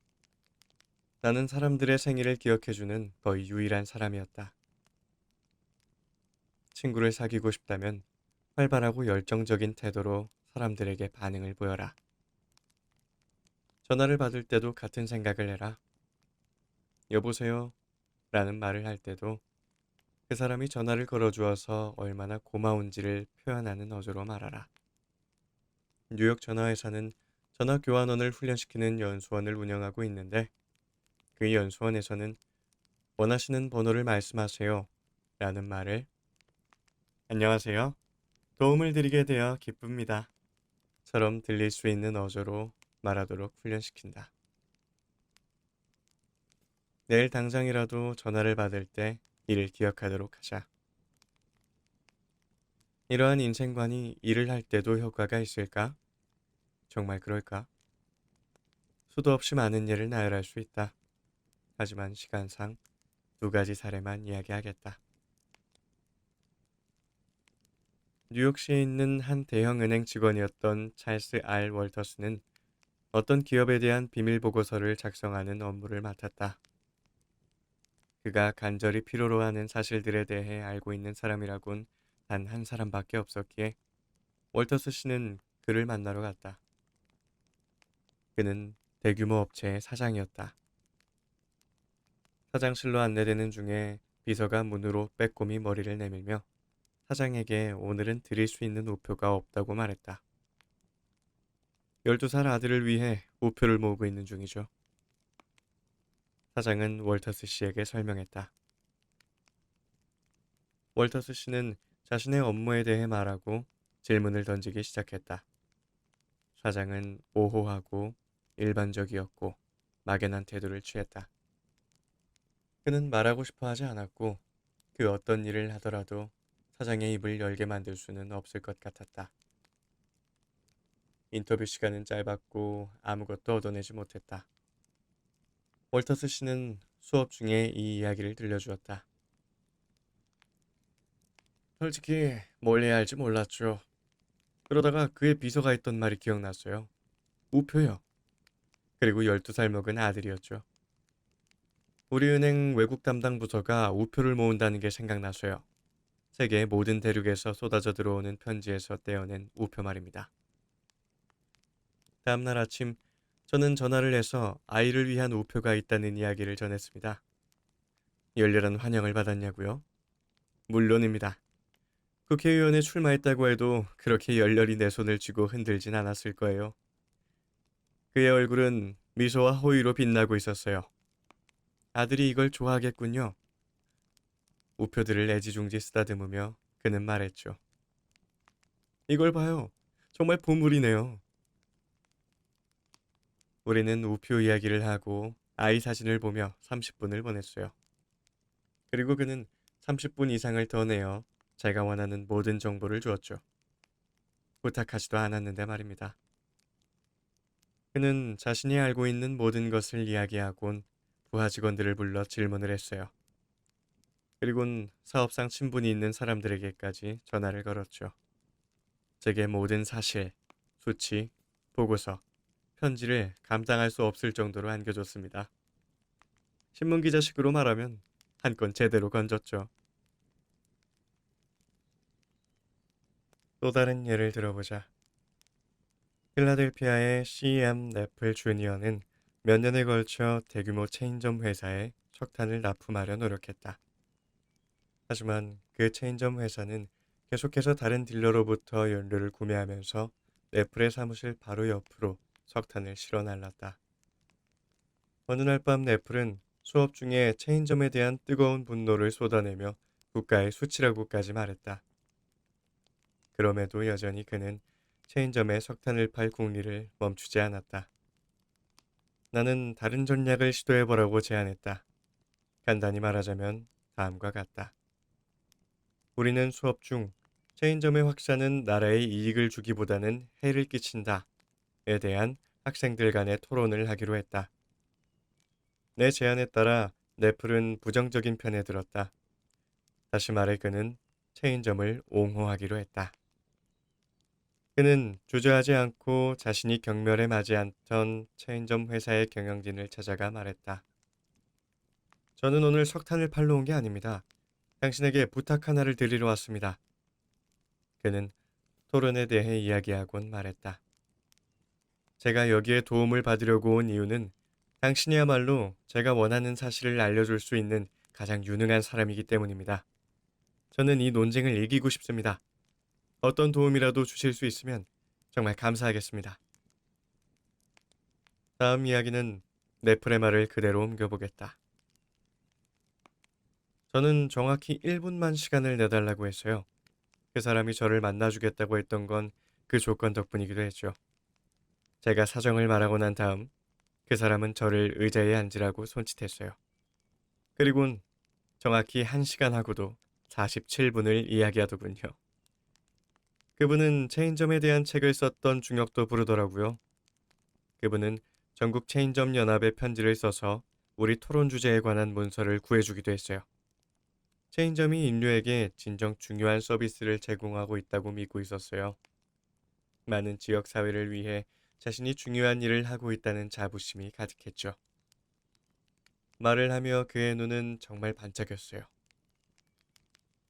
나는 사람들의 생일을 기억해주는 거의 유일한 사람이었다. 친구를 사귀고 싶다면 활발하고 열정적인 태도로 사람들에게 반응을 보여라. 전화를 받을 때도 같은 생각을 해라. 여보세요? 라는 말을 할 때도 그 사람이 전화를 걸어주어서 얼마나 고마운지를 표현하는 어조로 말하라. 뉴욕 전화회사는 전화 교환원을 훈련시키는 연수원을 운영하고 있는데 그 연수원에서는 원하시는 번호를 말씀하세요 라는 말을 안녕하세요. 도움을 드리게 되어 기쁩니다. 처럼 들릴 수 있는 어조로 말하도록 훈련시킨다. 내일 당장이라도 전화를 받을 때 이를 기억하도록 하자. 이러한 인생관이 일을 할 때도 효과가 있을까? 정말 그럴까? 수도 없이 많은 예를 나열할 수 있다. 하지만 시간상 두 가지 사례만 이야기하겠다. 뉴욕시에 있는 한 대형 은행 직원이었던 찰스 R. 월터스는 어떤 기업에 대한 비밀 보고서를 작성하는 업무를 맡았다. 그가 간절히 필요로 하는 사실들에 대해 알고 있는 사람이라곤 단 한 사람밖에 없었기에 월터스 씨는 그를 만나러 갔다. 그는 대규모 업체의 사장이었다. 사장실로 안내되는 중에 비서가 문으로 빼꼼히 머리를 내밀며 사장에게 오늘은 드릴 수 있는 우표가 없다고 말했다. 12살 아들을 위해 우표를 모으고 있는 중이죠. 사장은 월터스 씨에게 설명했다. 월터스 씨는 자신의 업무에 대해 말하고 질문을 던지기 시작했다. 사장은 모호하고 일반적이었고 막연한 태도를 취했다. 그는 말하고 싶어 하지 않았고 그 어떤 일을 하더라도 사장의 입을 열게 만들 수는 없을 것 같았다. 인터뷰 시간은 짧았고 아무것도 얻어내지 못했다. 월터스 씨는 수업 중에 이 이야기를 들려주었다. 솔직히 뭘 해야 할지 몰랐죠. 그러다가 그의 비서가 했던 말이 기억났어요. 우표요. 그리고 12살 먹은 아들이었죠. 우리 은행 외국 담당 부서가 우표를 모은다는 게 생각나서요. 세계의 모든 대륙에서 쏟아져 들어오는 편지에서 떼어낸 우표 말입니다. 다음날 아침 저는 전화를 해서 아이를 위한 우표가 있다는 이야기를 전했습니다. 열렬한 환영을 받았냐고요? 물론입니다. 국회의원에 출마했다고 해도 그렇게 열렬히 내 손을 쥐고 흔들진 않았을 거예요. 그의 얼굴은 미소와 호의로 빛나고 있었어요. 아들이 이걸 좋아하겠군요. 우표들을 애지중지 쓰다듬으며 그는 말했죠. 이걸 봐요. 정말 보물이네요. 우리는 우표 이야기를 하고 아이 사진을 보며 30분을 보냈어요. 그리고 그는 30분 이상을 더 내어 제가 원하는 모든 정보를 주었죠. 부탁하지도 않았는데 말입니다. 그는 자신이 알고 있는 모든 것을 이야기하곤 부하 직원들을 불러 질문을 했어요. 그리곤 사업상 친분이 있는 사람들에게까지 전화를 걸었죠. 제게 모든 사실, 수치, 보고서, 편지를 감당할 수 없을 정도로 안겨줬습니다. 신문기자식으로 말하면 한 건 제대로 건졌죠. 또 다른 예를 들어보자. 필라델피아의 CM 래플 주니어는 몇 년에 걸쳐 대규모 체인점 회사에 석탄을 납품하려 노력했다. 하지만 그 체인점 회사는 계속해서 다른 딜러로부터 연료를 구매하면서 래플의 사무실 바로 옆으로 석탄을 실어 날랐다. 어느 날 밤 래플은 수업 중에 체인점에 대한 뜨거운 분노를 쏟아내며 국가의 수치라고까지 말했다. 그럼에도 여전히 그는 체인점에 석탄을 팔 국리를 멈추지 않았다. 나는 다른 전략을 시도해보라고 제안했다. 간단히 말하자면 다음과 같다. 우리는 수업 중 체인점의 확산은 나라에 이익을 주기보다는 해를 끼친다에 대한 학생들 간의 토론을 하기로 했다. 내 제안에 따라 래플은 부정적인 편에 들었다. 다시 말해 그는 체인점을 옹호하기로 했다. 그는 주저하지 않고 자신이 경멸에 맞지 않던 체인점 회사의 경영진을 찾아가 말했다. 저는 오늘 석탄을 팔러 온 게 아닙니다. 당신에게 부탁 하나를 드리러 왔습니다. 그는 토론에 대해 이야기하곤 말했다. 제가 여기에 도움을 받으려고 온 이유는 당신이야말로 제가 원하는 사실을 알려줄 수 있는 가장 유능한 사람이기 때문입니다. 저는 이 논쟁을 이기고 싶습니다. 어떤 도움이라도 주실 수 있으면 정말 감사하겠습니다. 다음 이야기는 래플의 말을 그대로 옮겨보겠다. 저는 정확히 1분만 시간을 내달라고 했어요. 그 사람이 저를 만나주겠다고 했던 건 그 조건 덕분이기도 했죠. 제가 사정을 말하고 난 다음 그 사람은 저를 의자에 앉으라고 손짓했어요. 그리곤 정확히 1시간 하고도 47분을 이야기하더군요. 그분은 체인점에 대한 책을 썼던 중역도 부르더라고요. 그분은 전국 체인점 연합에 편지를 써서 우리 토론 주제에 관한 문서를 구해주기도 했어요. 체인점이 인류에게 진정 중요한 서비스를 제공하고 있다고 믿고 있었어요. 많은 지역 사회를 위해 자신이 중요한 일을 하고 있다는 자부심이 가득했죠. 말을 하며 그의 눈은 정말 반짝였어요.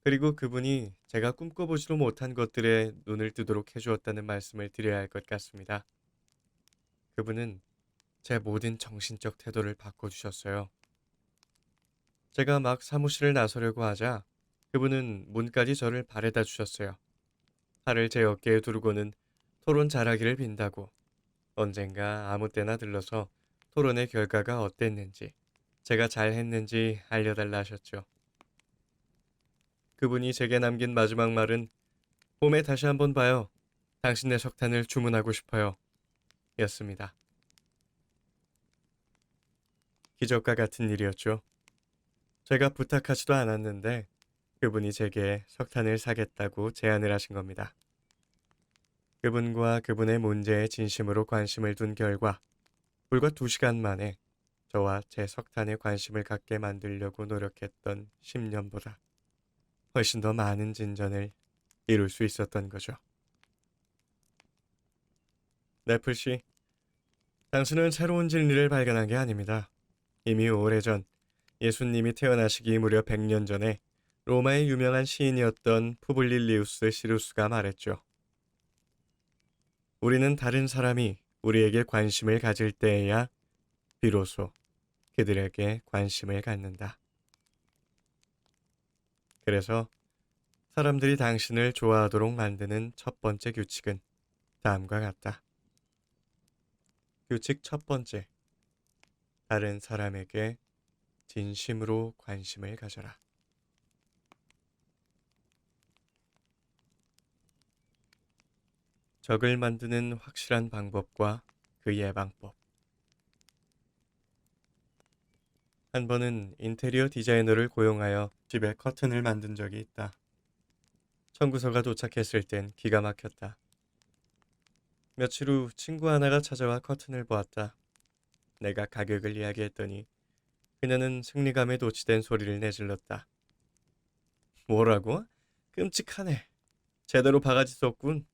그리고 그분이 제가 꿈꿔보지도 못한 것들에 눈을 뜨도록 해주었다는 말씀을 드려야 할 것 같습니다. 그분은 제 모든 정신적 태도를 바꿔주셨어요. 제가 막 사무실을 나서려고 하자 그분은 문까지 저를 바래다 주셨어요. 팔을 제 어깨에 두르고는 토론 잘하기를 빈다고 언젠가 아무 때나 들러서 토론의 결과가 어땠는지 제가 잘했는지 알려달라 하셨죠. 그분이 제게 남긴 마지막 말은 봄에 다시 한번 봐요. 당신의 석탄을 주문하고 싶어요. 였습니다. 기적과 같은 일이었죠. 제가 부탁하지도 않았는데 그분이 제게 석탄을 사겠다고 제안을 하신 겁니다. 그분과 그분의 문제에 진심으로 관심을 둔 결과 불과 2시간 만에 저와 제 석탄에 관심을 갖게 만들려고 노력했던 10년보다 훨씬 더 많은 진전을 이룰 수 있었던 거죠. 래플씨, 당신은 새로운 진리를 발견한 게 아닙니다. 이미 오래전 예수님이 태어나시기 무려 100년 전에 로마의 유명한 시인이었던 푸블릴리우스 시루스가 말했죠. 우리는 다른 사람이 우리에게 관심을 가질 때에야 비로소 그들에게 관심을 갖는다. 그래서 사람들이 당신을 좋아하도록 만드는 첫 번째 규칙은 다음과 같다. 규칙 첫 번째. 다른 사람에게 진심으로 관심을 가져라. 적을 만드는 확실한 방법과 그 예방법. 한 번은 인테리어 디자이너를 고용하여 집에 커튼을 만든 적이 있다. 청구서가 도착했을 땐 기가 막혔다. 며칠 후 친구 하나가 찾아와 커튼을 보았다. 내가 가격을 이야기했더니 그녀는 승리감에 도취된 소리를 내질렀다. 뭐라고? 끔찍하네. 제대로 바가지 썼군.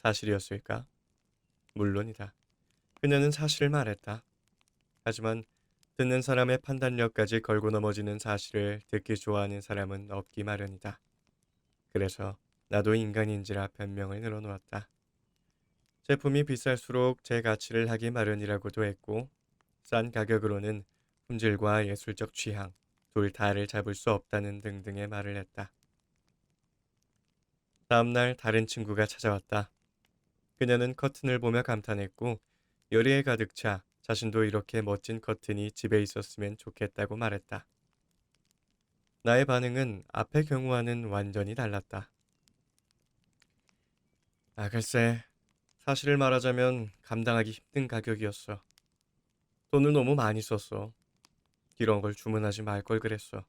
사실이었을까? 물론이다. 그녀는 사실을 말했다. 하지만 듣는 사람의 판단력까지 걸고 넘어지는 사실을 듣기 좋아하는 사람은 없기 마련이다. 그래서 나도 인간인지라 변명을 늘어놓았다. 제품이 비쌀수록 제 가치를 하기 마련이라고도 했고, 싼 가격으로는 품질과 예술적 취향, 둘 다를 잡을 수 없다는 등등의 말을 했다. 다음날 다른 친구가 찾아왔다. 그녀는 커튼을 보며 감탄했고, 열의에 가득 차 자신도 이렇게 멋진 커튼이 집에 있었으면 좋겠다고 말했다. 나의 반응은 앞의 경우와는 완전히 달랐다. 글쎄, 사실을 말하자면 감당하기 힘든 가격이었어. 돈을 너무 많이 썼어. 이런 걸 주문하지 말 걸 그랬어.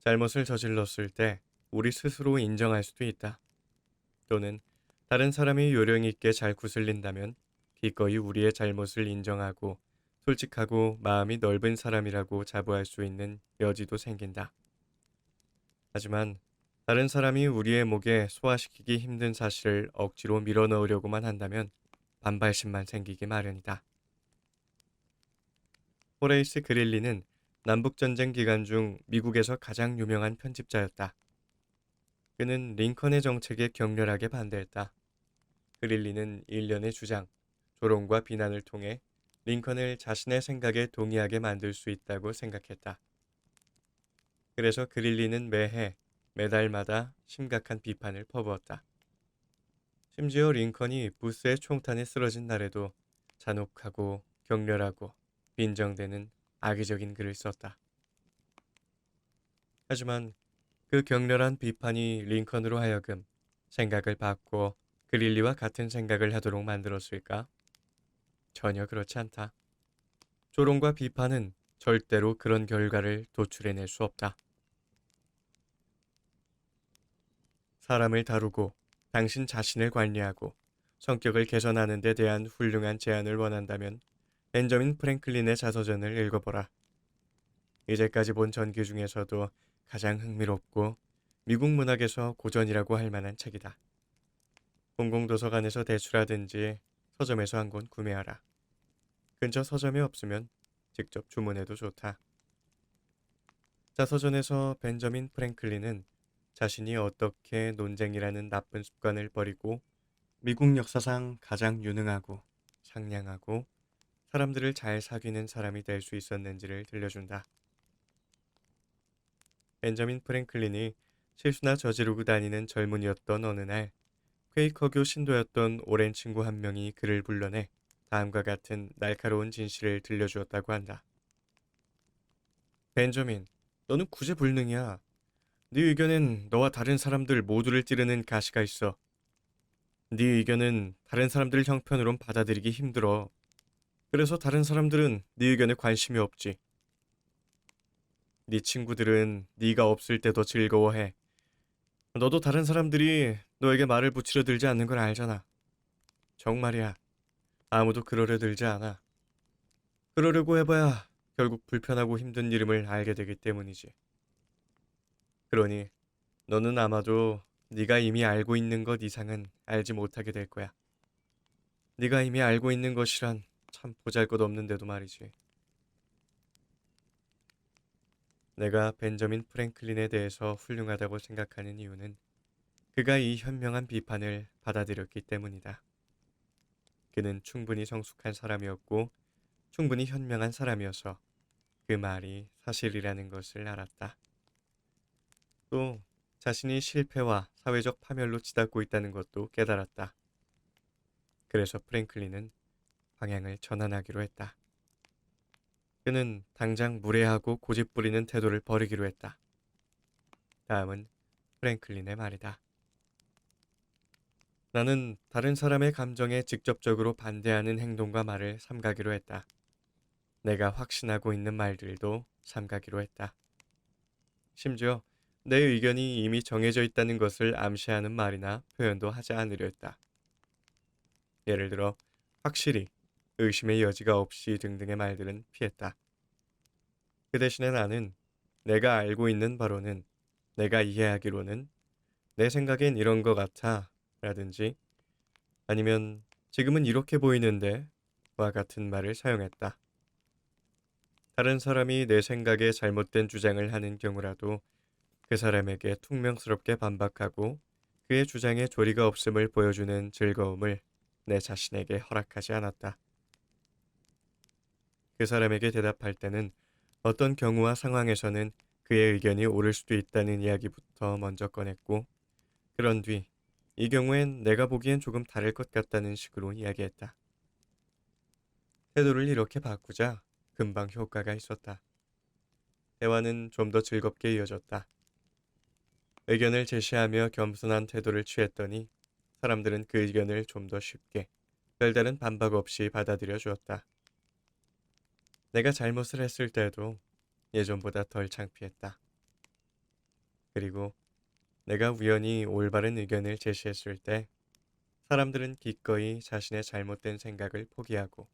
잘못을 저질렀을 때 우리 스스로 인정할 수도 있다. 또는 다른 사람이 요령 있게 잘 구슬린다면 기꺼이 우리의 잘못을 인정하고 솔직하고 마음이 넓은 사람이라고 자부할 수 있는 여지도 생긴다. 하지만 다른 사람이 우리의 목에 소화시키기 힘든 사실을 억지로 밀어넣으려고만 한다면 반발심만 생기기 마련이다. 호레이스 그릴리는 남북전쟁 기간 중 미국에서 가장 유명한 편집자였다. 그는 링컨의 정책에 격렬하게 반대했다. 그릴리는 일련의 주장, 조롱과 비난을 통해 링컨을 자신의 생각에 동의하게 만들 수 있다고 생각했다. 그래서 그릴리는 매달마다 심각한 비판을 퍼부었다. 심지어 링컨이 부스의 총탄에 쓰러진 날에도 잔혹하고 격렬하고 빈정대는 악의적인 글을 썼다. 하지만 그 격렬한 비판이 링컨으로 하여금 생각을 바꿔 그릴리와 같은 생각을 하도록 만들었을까? 전혀 그렇지 않다. 조롱과 비판은 절대로 그런 결과를 도출해낼 수 없다. 사람을 다루고 당신 자신을 관리하고 성격을 개선하는 데 대한 훌륭한 제안을 원한다면 벤저민 프랭클린의 자서전을 읽어보라. 이제까지 본 전기 중에서도 가장 흥미롭고 미국 문학에서 고전이라고 할 만한 책이다. 공공도서관에서 대출하든지 서점에서 한 권 구매하라. 근처 서점이 없으면 직접 주문해도 좋다. 자서전에서 벤저민 프랭클린은 자신이 어떻게 논쟁이라는 나쁜 습관을 버리고 미국 역사상 가장 유능하고 상냥하고 사람들을 잘 사귀는 사람이 될 수 있었는지를 들려준다. 벤저민 프랭클린이 실수나 저지르고 다니는 젊은이였던 어느 날 퀘이커교 신도였던 오랜 친구 한 명이 그를 불러내 다음과 같은 날카로운 진실을 들려주었다고 한다. 벤저민, 너는 구제불능이야. 네 의견엔 너와 다른 사람들 모두를 찌르는 가시가 있어. 네 의견은 다른 사람들 형편으론 받아들이기 힘들어. 그래서 다른 사람들은 네 의견에 관심이 없지. 네 친구들은 네가 없을 때 더 즐거워해. 너도 다른 사람들이 너에게 말을 붙이려 들지 않는 걸 알잖아. 정말이야. 아무도 그러려 들지 않아. 그러려고 해봐야 결국 불편하고 힘든 이름을 알게 되기 때문이지. 그러니 너는 아마도 네가 이미 알고 있는 것 이상은 알지 못하게 될 거야. 네가 이미 알고 있는 것이란 참 보잘것없는데도 말이지. 내가 벤저민 프랭클린에 대해서 훌륭하다고 생각하는 이유는 그가 이 현명한 비판을 받아들였기 때문이다. 그는 충분히 성숙한 사람이었고 충분히 현명한 사람이어서 그 말이 사실이라는 것을 알았다. 또 자신이 실패와 사회적 파멸로 치닫고 있다는 것도 깨달았다. 그래서 프랭클린은 방향을 전환하기로 했다. 그는 당장 무례하고 고집부리는 태도를 버리기로 했다. 다음은 프랭클린의 말이다. 나는 다른 사람의 감정에 직접적으로 반대하는 행동과 말을 삼가기로 했다. 내가 확신하고 있는 말들도 삼가기로 했다. 심지어 내 의견이 이미 정해져 있다는 것을 암시하는 말이나 표현도 하지 않으려 했다. 예를 들어 확실히, 의심의 여지가 없이 등등의 말들은 피했다. 그 대신에 나는 내가 알고 있는 바로는, 내가 이해하기로는, 내 생각엔 이런 거 같아 라든지 아니면 지금은 이렇게 보이는데 와 같은 말을 사용했다. 다른 사람이 내 생각에 잘못된 주장을 하는 경우라도 그 사람에게 퉁명스럽게 반박하고 그의 주장에 조리가 없음을 보여주는 즐거움을 내 자신에게 허락하지 않았다. 그 사람에게 대답할 때는 어떤 경우와 상황에서는 그의 의견이 옳을 수도 있다는 이야기부터 먼저 꺼냈고, 그런 뒤 이 경우엔 내가 보기엔 조금 다를 것 같다는 식으로 이야기했다. 태도를 이렇게 바꾸자 금방 효과가 있었다. 대화는 좀 더 즐겁게 이어졌다. 의견을 제시하며 겸손한 태도를 취했더니 사람들은 그 의견을 좀 더 쉽게, 별다른 반박 없이 받아들여 주었다. 내가 잘못을 했을 때도 예전보다 덜 창피했다. 그리고 내가 우연히 올바른 의견을 제시했을 때 사람들은 기꺼이 자신의 잘못된 생각을 포기하고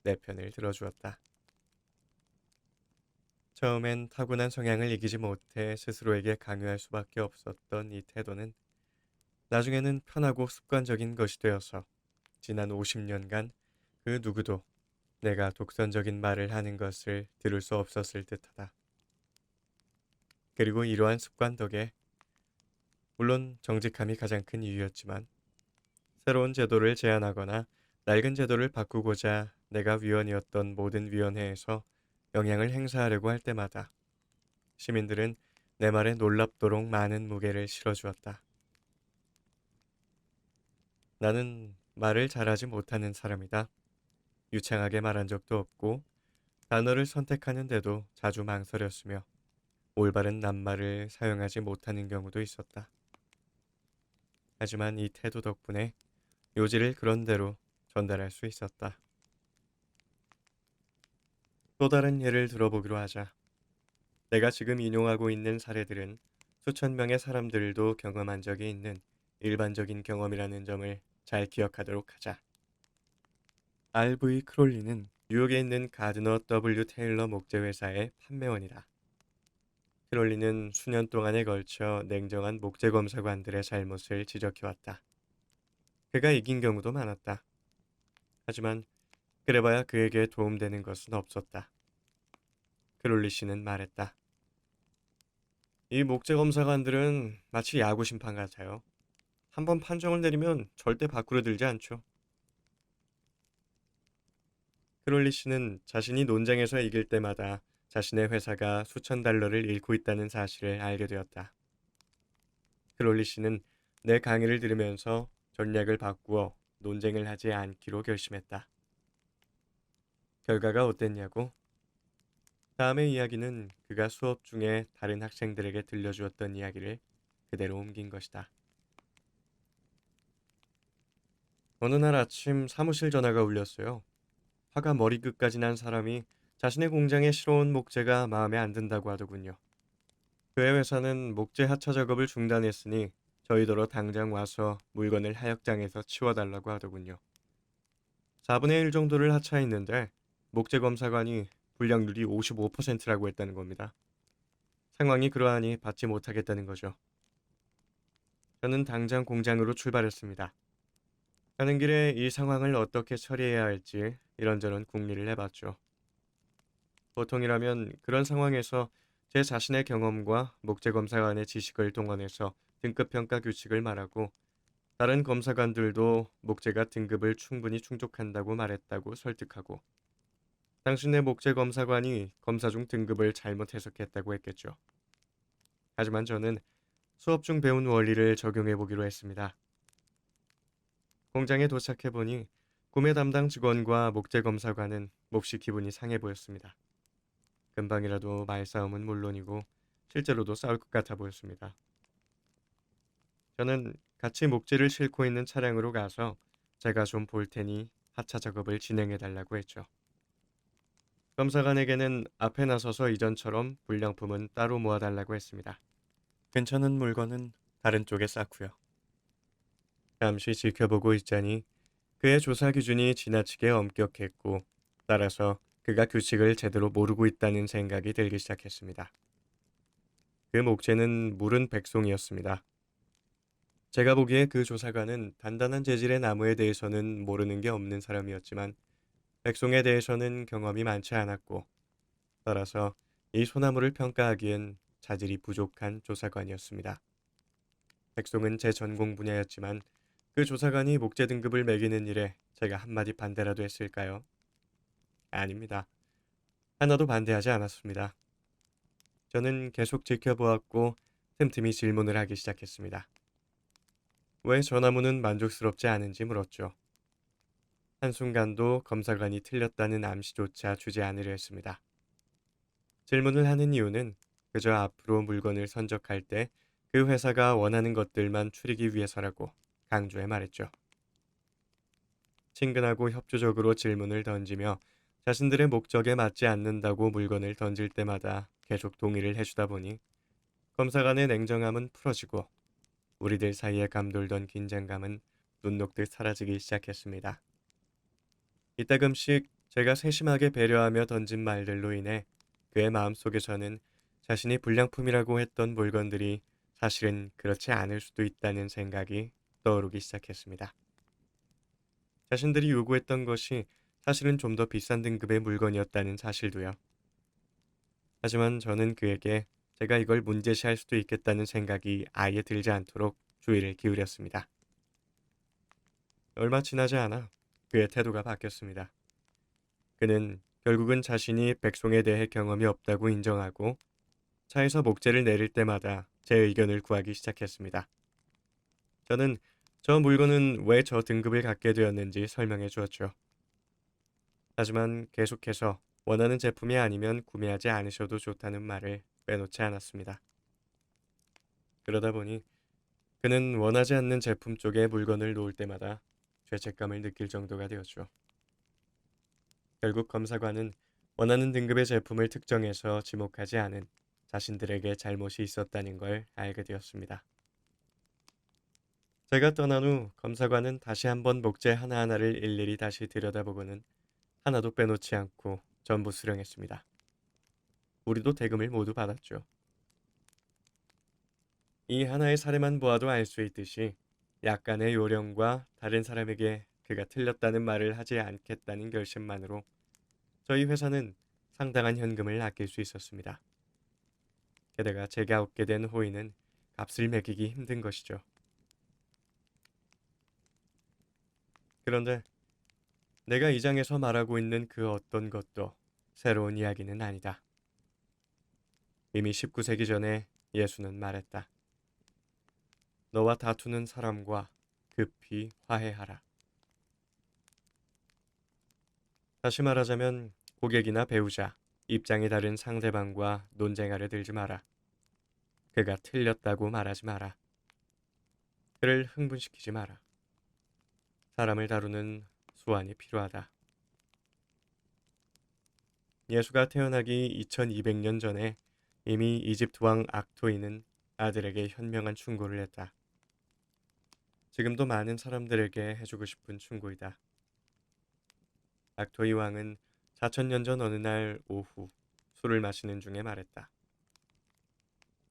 내 편을 들어주었다. 처음엔 타고난 성향을 이기지 못해 스스로에게 강요할 수밖에 없었던 이 태도는 나중에는 편하고 습관적인 것이 되어서 지난 50년간 그 누구도 내가 독선적인 말을 하는 것을 들을 수 없었을 듯하다. 그리고 이러한 습관 덕에, 물론 정직함이 가장 큰 이유였지만, 새로운 제도를 제안하거나 낡은 제도를 바꾸고자 내가 위원이었던 모든 위원회에서 영향을 행사하려고 할 때마다 시민들은 내 말에 놀랍도록 많은 무게를 실어주었다. 나는 말을 잘하지 못하는 사람이다. 유창하게 말한 적도 없고 단어를 선택하는데도 자주 망설였으며 올바른 낱말을 사용하지 못하는 경우도 있었다. 하지만 이 태도 덕분에 요지를 그런대로 전달할 수 있었다. 또 다른 예를 들어보기로 하자. 내가 지금 인용하고 있는 사례들은 수천 명의 사람들도 경험한 적이 있는 일반적인 경험이라는 점을 잘 기억하도록 하자. R.V. 크롤리는 뉴욕에 있는 가드너 W. 테일러 목재회사의 판매원이다. 크롤리는 수년 동안에 걸쳐 냉정한 목재검사관들의 잘못을 지적해왔다. 그가 이긴 경우도 많았다. 하지만 그래봐야 그에게 도움되는 것은 없었다. 크롤리 씨는 말했다. 이 목재검사관들은 마치 야구 심판 같아요. 한번 판정을 내리면 절대 바꾸려 들지 않죠. 크롤리 씨는 자신이 논쟁에서 이길 때마다 자신의 회사가 수천 달러를 잃고 있다는 사실을 알게 되었다. 크롤리 씨는 내 강의를 들으면서 전략을 바꾸어 논쟁을 하지 않기로 결심했다. 결과가 어땠냐고? 다음의 이야기는 그가 수업 중에 다른 학생들에게 들려주었던 이야기를 그대로 옮긴 것이다. 어느 날 아침 사무실 전화가 울렸어요. 화가 머리끝까지 난 사람이 자신의 공장에 실어온 목재가 마음에 안 든다고 하더군요. 그의 회사는 목재 하차 작업을 중단했으니 저희더러 당장 와서 물건을 하역장에서 치워달라고 하더군요. 4분의 1 정도를 하차했는데 목재 검사관이 불량률이 55%라고 했다는 겁니다. 상황이 그러하니 받지 못하겠다는 거죠. 저는 당장 공장으로 출발했습니다. 가는 길에 이 상황을 어떻게 처리해야 할지 이런저런 궁리를 해봤죠. 보통이라면 그런 상황에서 제 자신의 경험과 목재검사관의 지식을 동원해서 등급평가 규칙을 말하고 다른 검사관들도 목재가 등급을 충분히 충족한다고 말했다고 설득하고 당신의 목재검사관이 검사 중 등급을 잘못 해석했다고 했겠죠. 하지만 저는 수업 중 배운 원리를 적용해 보기로 했습니다. 공장에 도착해보니 구매 담당 직원과 목재검사관은 몹시 기분이 상해 보였습니다. 금방이라도 말싸움은 물론이고 실제로도 싸울 것 같아 보였습니다. 저는 같이 목재를 싣고 있는 차량으로 가서 제가 좀 볼 테니 하차 작업을 진행해 달라고 했죠. 검사관에게는 앞에 나서서 이전처럼 불량품은 따로 모아달라고 했습니다. 괜찮은 물건은 다른 쪽에 쌓고요. 잠시 지켜보고 있자니 그의 조사 기준이 지나치게 엄격했고 따라서 그가 규칙을 제대로 모르고 있다는 생각이 들기 시작했습니다. 그 목재는 물은 백송이었습니다. 제가 보기에 그 조사관은 단단한 재질의 나무에 대해서는 모르는 게 없는 사람이었지만 백송에 대해서는 경험이 많지 않았고 따라서 이 소나무를 평가하기엔 자질이 부족한 조사관이었습니다. 백송은 제 전공 분야였지만 그 조사관이 목재 등급을 매기는 일에 제가 한마디 반대라도 했을까요? 아닙니다. 하나도 반대하지 않았습니다. 저는 계속 지켜보았고 틈틈이 질문을 하기 시작했습니다. 왜 저 나무는 만족스럽지 않은지 물었죠. 한순간도 검사관이 틀렸다는 암시조차 주지 않으려 했습니다. 질문을 하는 이유는 그저 앞으로 물건을 선적할 때 그 회사가 원하는 것들만 추리기 위해서라고 강조해 말했죠. 친근하고 협조적으로 질문을 던지며 자신들의 목적에 맞지 않는다고 물건을 던질 때마다 계속 동의를 해주다 보니 검사관의 냉정함은 풀어지고 우리들 사이에 감돌던 긴장감은 눈 녹듯 사라지기 시작했습니다. 이따금씩 제가 세심하게 배려하며 던진 말들로 인해 그의 마음속에서는 자신이 불량품이라고 했던 물건들이 사실은 그렇지 않을 수도 있다는 생각이 떠오르기 시작했습니다. 자신들이 요구했던 것이 사실은 좀 더 비싼 등급의 물건이었다는 사실도요. 하지만 저는 그에게 제가 이걸 문제시할 수도 있겠다는 생각이 아예 들지 않도록 주의를 기울였습니다. 얼마 지나지 않아 그의 태도가 바뀌었습니다. 그는 결국은 자신이 백송에 대해 경험이 없다고 인정하고 차에서 목재를 내릴 때마다 제 의견을 구하기 시작했습니다. 저는 저 물건은 왜 저 등급을 갖게 되었는지 설명해 주었죠. 하지만 계속해서 원하는 제품이 아니면 구매하지 않으셔도 좋다는 말을 빼놓지 않았습니다. 그러다 보니 그는 원하지 않는 제품 쪽에 물건을 놓을 때마다 죄책감을 느낄 정도가 되었죠. 결국 검사관은 원하는 등급의 제품을 특정해서 지목하지 않은 자신들에게 잘못이 있었다는 걸 알게 되었습니다. 제가 떠난 후 검사관은 다시 한번 목재 하나하나를 일일이 다시 들여다보고는 하나도 빼놓지 않고 전부 수령했습니다. 우리도 대금을 모두 받았죠. 이 하나의 사례만 보아도 알 수 있듯이 약간의 요령과 다른 사람에게 그가 틀렸다는 말을 하지 않겠다는 결심만으로 저희 회사는 상당한 현금을 아낄 수 있었습니다. 게다가 제가 얻게 된 호의는 값을 매기기 힘든 것이죠. 그런데 내가 이 장에서 말하고 있는 그 어떤 것도 새로운 이야기는 아니다. 이미 19세기 전에 예수는 말했다. 너와 다투는 사람과 급히 화해하라. 다시 말하자면 고객이나 배우자, 입장이 다른 상대방과 논쟁하려 들지 마라. 그가 틀렸다고 말하지 마라. 그를 흥분시키지 마라. 사람을 다루는 수완이 필요하다. 예수가 태어나기 2200년 전에 이미 이집트 왕 악토이는 아들에게 현명한 충고를 했다. 지금도 많은 사람들에게 해주고 싶은 충고이다. 악토이 왕은 4000년 전 어느 날 오후 술을 마시는 중에 말했다.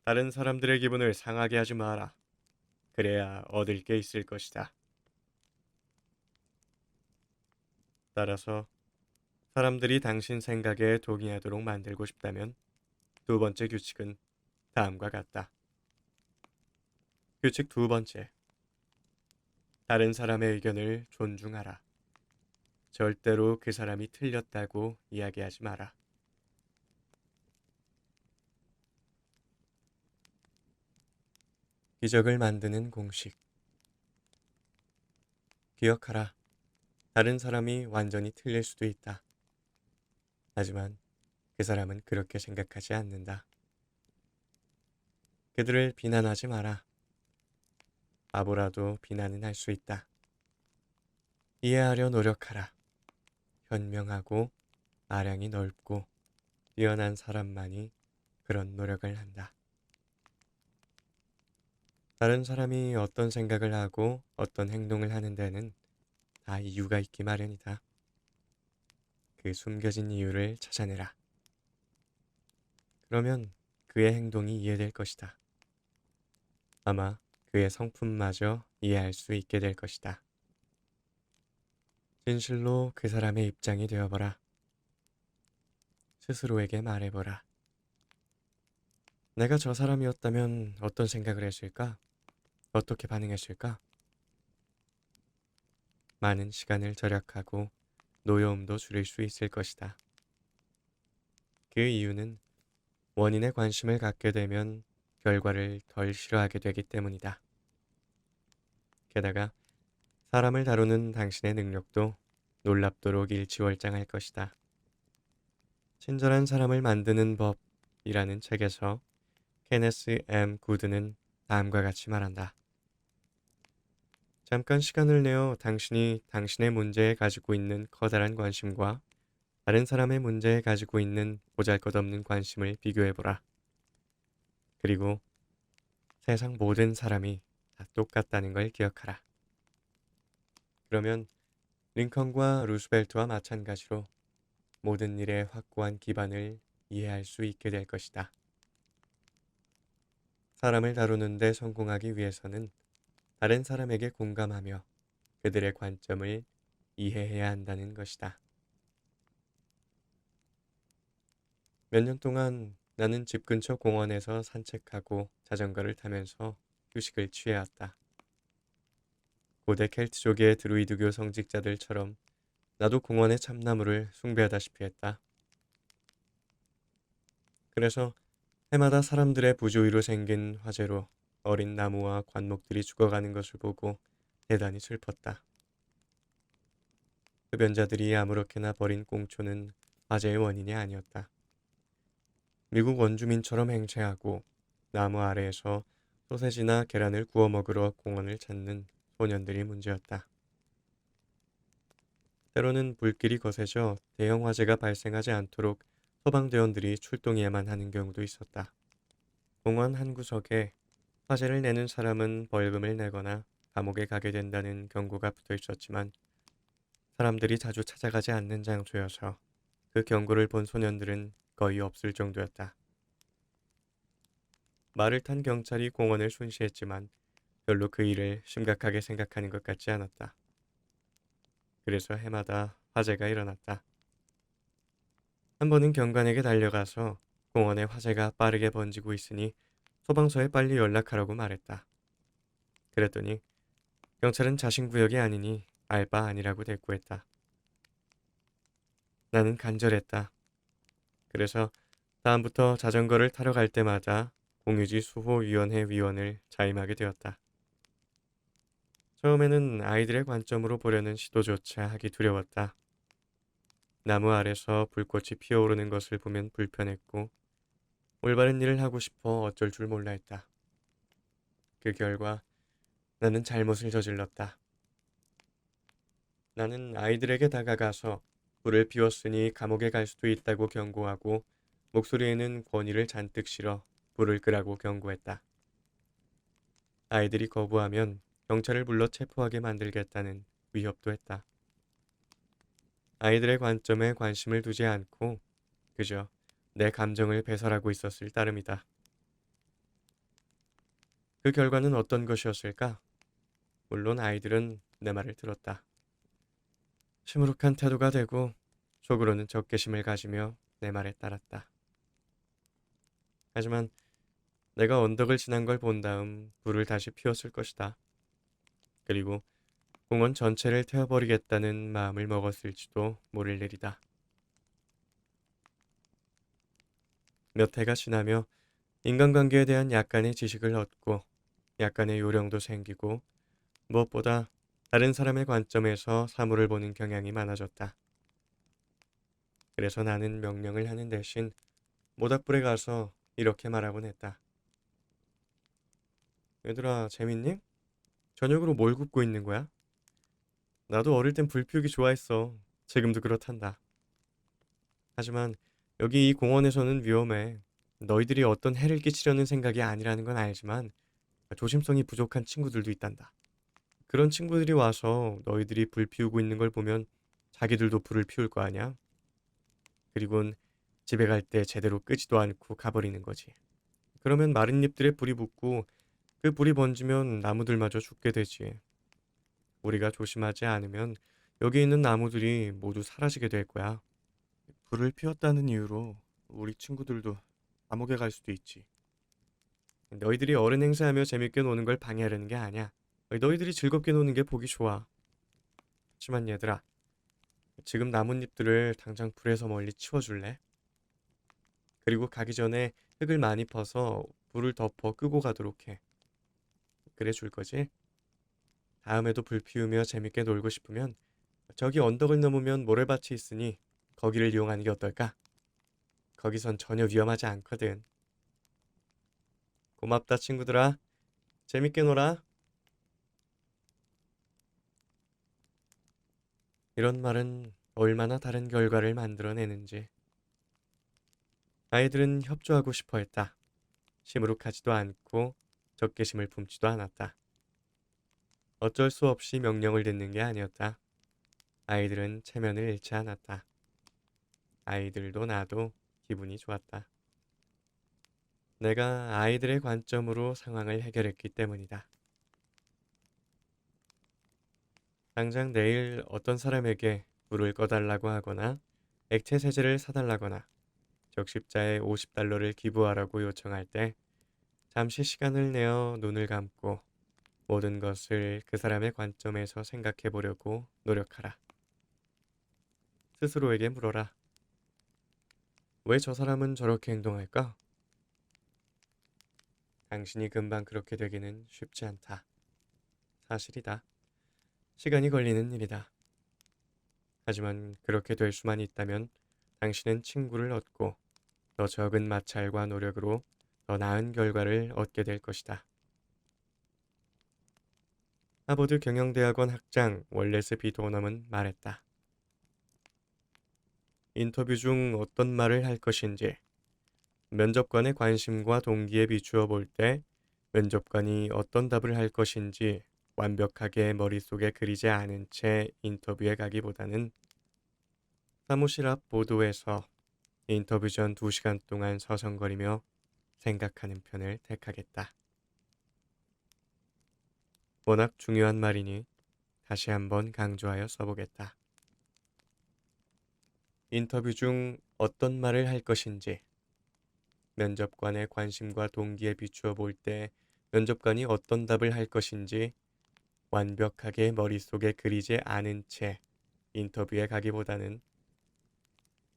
다른 사람들의 기분을 상하게 하지 마라. 그래야 얻을 게 있을 것이다. 따라서 사람들이 당신 생각에 동의하도록 만들고 싶다면 두 번째 규칙은 다음과 같다. 규칙 두 번째. 다른 사람의 의견을 존중하라. 절대로 그 사람이 틀렸다고 이야기하지 마라. 기적을 만드는 공식. 기억하라. 다른 사람이 완전히 틀릴 수도 있다. 하지만 그 사람은 그렇게 생각하지 않는다. 그들을 비난하지 마라. 바보라도 비난은 할 수 있다. 이해하려 노력하라. 현명하고 아량이 넓고 뛰어난 사람만이 그런 노력을 한다. 다른 사람이 어떤 생각을 하고 어떤 행동을 하는 데는 다 이유가 있기 마련이다. 그 숨겨진 이유를 찾아내라. 그러면 그의 행동이 이해될 것이다. 아마 그의 성품마저 이해할 수 있게 될 것이다. 진실로 그 사람의 입장이 되어보라. 스스로에게 말해보라. 내가 저 사람이었다면 어떤 생각을 했을까? 어떻게 반응했을까? 많은 시간을 절약하고 노여움도 줄일 수 있을 것이다. 그 이유는 원인에 관심을 갖게 되면 결과를 덜 싫어하게 되기 때문이다. 게다가 사람을 다루는 당신의 능력도 놀랍도록 일취월장할 것이다. 친절한 사람을 만드는 법이라는 책에서 케네스 M. 구드는 다음과 같이 말한다. 잠깐 시간을 내어 당신이 당신의 문제에 가지고 있는 커다란 관심과 다른 사람의 문제에 가지고 있는 보잘것없는 관심을 비교해보라. 그리고 세상 모든 사람이 다 똑같다는 걸 기억하라. 그러면 링컨과 루스벨트와 마찬가지로 모든 일의 확고한 기반을 이해할 수 있게 될 것이다. 사람을 다루는데 성공하기 위해서는 다른 사람에게 공감하며 그들의 관점을 이해해야 한다는 것이다. 몇 년 동안 나는 집 근처 공원에서 산책하고 자전거를 타면서 휴식을 취해왔다. 고대 켈트족의 드루이드교 성직자들처럼 나도 공원의 참나무를 숭배하다시피 했다. 그래서 해마다 사람들의 부주의로 생긴 화재로 어린 나무와 관목들이 죽어가는 것을 보고 대단히 슬펐다. 흡연자들이 아무렇게나 버린 꽁초는 화재의 원인이 아니었다. 미국 원주민처럼 행세하고 나무 아래에서 소세지나 계란을 구워 먹으러 공원을 찾는 소년들이 문제였다. 때로는 불길이 거세져 대형 화재가 발생하지 않도록 소방대원들이 출동해야만 하는 경우도 있었다. 공원 한 구석에 화재를 내는 사람은 벌금을 내거나 감옥에 가게 된다는 경고가 붙어 있었지만 사람들이 자주 찾아가지 않는 장소여서 그 경고를 본 소년들은 거의 없을 정도였다. 말을 탄 경찰이 공원을 순시했지만 별로 그 일을 심각하게 생각하는 것 같지 않았다. 그래서 해마다 화재가 일어났다. 한 번은 경관에게 달려가서 공원에 화재가 빠르게 번지고 있으니 소방서에 빨리 연락하라고 말했다. 그랬더니 경찰은 자신 구역이 아니니 알 바 아니라고 대꾸했다. 나는 간절했다. 그래서 다음부터 자전거를 타러 갈 때마다 공유지 수호위원회 위원을 자임하게 되었다. 처음에는 아이들의 관점으로 보려는 시도조차 하기 두려웠다. 나무 아래서 불꽃이 피어오르는 것을 보면 불편했고 올바른 일을 하고 싶어 어쩔 줄 몰라 했다. 그 결과 나는 잘못을 저질렀다. 나는 아이들에게 다가가서 불을 피웠으니 감옥에 갈 수도 있다고 경고하고 목소리에는 권위를 잔뜩 실어 불을 끄라고 경고했다. 아이들이 거부하면 경찰을 불러 체포하게 만들겠다는 위협도 했다. 아이들의 관점에 관심을 두지 않고 그저 내 감정을 배설하고 있었을 따름이다. 그 결과는 어떤 것이었을까? 물론 아이들은 내 말을 들었다. 시무룩한 태도가 되고 속으로는 적개심을 가지며 내 말에 따랐다. 하지만 내가 언덕을 지난 걸 본 다음 불을 다시 피웠을 것이다. 그리고 공원 전체를 태워버리겠다는 마음을 먹었을지도 모를 일이다. 몇 해가 지나며 인간관계에 대한 약간의 지식을 얻고 약간의 요령도 생기고 무엇보다 다른 사람의 관점에서 사물을 보는 경향이 많아졌다. 그래서 나는 명령을 하는 대신 모닥불에 가서 이렇게 말하곤 했다. 얘들아, 재밌니? 저녁으로 뭘 굽고 있는 거야? 나도 어릴 땐 불 피우기 좋아했어. 지금도 그렇단다. 하지만 여기 이 공원에서는 위험해. 너희들이 어떤 해를 끼치려는 생각이 아니라는 건 알지만 조심성이 부족한 친구들도 있단다. 그런 친구들이 와서 너희들이 불 피우고 있는 걸 보면 자기들도 불을 피울 거 아냐? 그리곤 집에 갈 때 제대로 끄지도 않고 가버리는 거지. 그러면 마른 잎들에 불이 붙고 그 불이 번지면 나무들마저 죽게 되지. 우리가 조심하지 않으면 여기 있는 나무들이 모두 사라지게 될 거야. 불을 피웠다는 이유로 우리 친구들도 감옥에 갈 수도 있지. 너희들이 어른 행세하며 재밌게 노는 걸 방해하려는 게 아니야. 너희들이 즐겁게 노는 게 보기 좋아. 하지만 얘들아, 지금 나뭇잎들을 당장 불에서 멀리 치워줄래? 그리고 가기 전에 흙을 많이 퍼서 불을 덮어 끄고 가도록 해. 그래 줄 거지? 다음에도 불 피우며 재밌게 놀고 싶으면 저기 언덕을 넘으면 모래밭이 있으니 거기를 이용하는 게 어떨까? 거기선 전혀 위험하지 않거든. 고맙다 친구들아. 재밌게 놀아. 이런 말은 얼마나 다른 결과를 만들어내는지. 아이들은 협조하고 싶어 했다. 시무룩하지도 않고 적개심을 품지도 않았다. 어쩔 수 없이 명령을 듣는 게 아니었다. 아이들은 체면을 잃지 않았다. 아이들도 나도 기분이 좋았다. 내가 아이들의 관점으로 상황을 해결했기 때문이다. 당장 내일 어떤 사람에게 불을 꺼달라고 하거나 액체 세제를 사달라거나 적십자에 50달러를 기부하라고 요청할 때 잠시 시간을 내어 눈을 감고 모든 것을 그 사람의 관점에서 생각해 보려고 노력하라. 스스로에게 물어라. 왜 저 사람은 저렇게 행동할까? 당신이 금방 그렇게 되기는 쉽지 않다. 사실이다. 시간이 걸리는 일이다. 하지만 그렇게 될 수만 있다면 당신은 친구를 얻고 더 적은 마찰과 노력으로 더 나은 결과를 얻게 될 것이다. 하버드 경영대학원 학장 월레스 비 도넘은 말했다. 인터뷰 중 어떤 말을 할 것인지 면접관의 관심과 동기에 비추어 볼 때 면접관이 어떤 답을 할 것인지 완벽하게 머릿속에 그리지 않은 채 인터뷰에 가기보다는 사무실 앞 보도에서 인터뷰 전 2시간 동안 서성거리며 생각하는 편을 택하겠다. 워낙 중요한 말이니 다시 한번 강조하여 써보겠다. 인터뷰 중 어떤 말을 할 것인지 면접관의 관심과 동기에 비추어 볼 때 면접관이 어떤 답을 할 것인지 완벽하게 머릿속에 그리지 않은 채 인터뷰에 가기보다는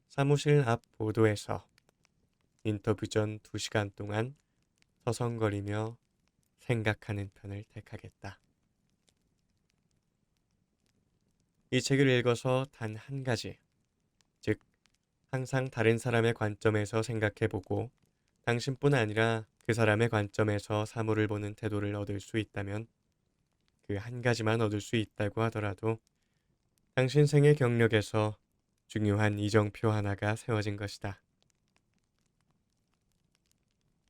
사무실 앞 보도에서 인터뷰 전 2시간 동안 서성거리며 생각하는 편을 택하겠다. 이 책을 읽어서 단 한 가지, 즉 항상 다른 사람의 관점에서 생각해보고 당신뿐 아니라 그 사람의 관점에서 사물을 보는 태도를 얻을 수 있다면 그 한 가지만 얻을 수 있다고 하더라도 당신 생의 경력에서 중요한 이정표 하나가 세워진 것이다.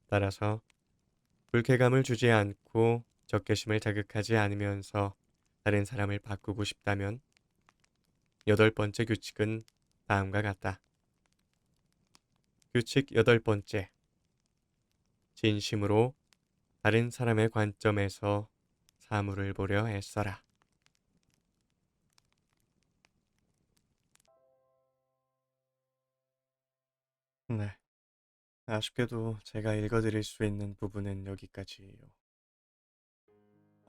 따라서 불쾌감을 주지 않고 적개심을 자극하지 않으면서 다른 사람을 바꾸고 싶다면 8번째 규칙은 다음과 같다. 규칙 8번째. 진심으로 다른 사람의 관점에서 사물을 보려 애써라. 네. 아쉽게도 제가 읽어드릴 수 있는 부분은 여기까지예요.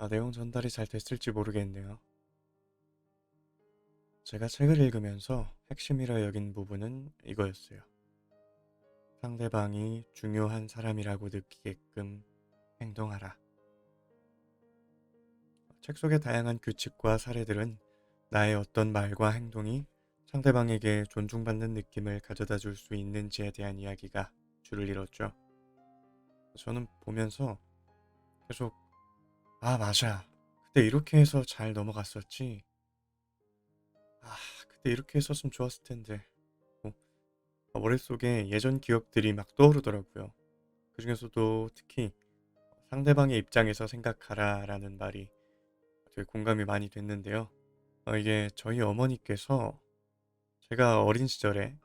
내용 전달이 잘 됐을지 모르겠네요. 제가 책을 읽으면서 핵심이라 여긴 부분은 이거였어요. 상대방이 중요한 사람이라고 느끼게끔 행동하라. 책 속의 다양한 규칙과 사례들은 나의 어떤 말과 행동이 상대방에게 존중받는 느낌을 가져다 줄 수 있는지에 대한 이야기가 줄을 이뤘죠. 저는 보면서 계속 맞아. 그때 이렇게 해서 잘 넘어갔었지. 아, 그때 이렇게 했었으면 좋았을 텐데. 뭐 머릿속에 예전 기억들이 막 떠오르더라고요. 그중에서도 특히 "상대방의 입장에서 생각하라."라는 말이 되게 공감이 많이 됐는데요. 이게 저희 어머니께서 제가 어린 시절에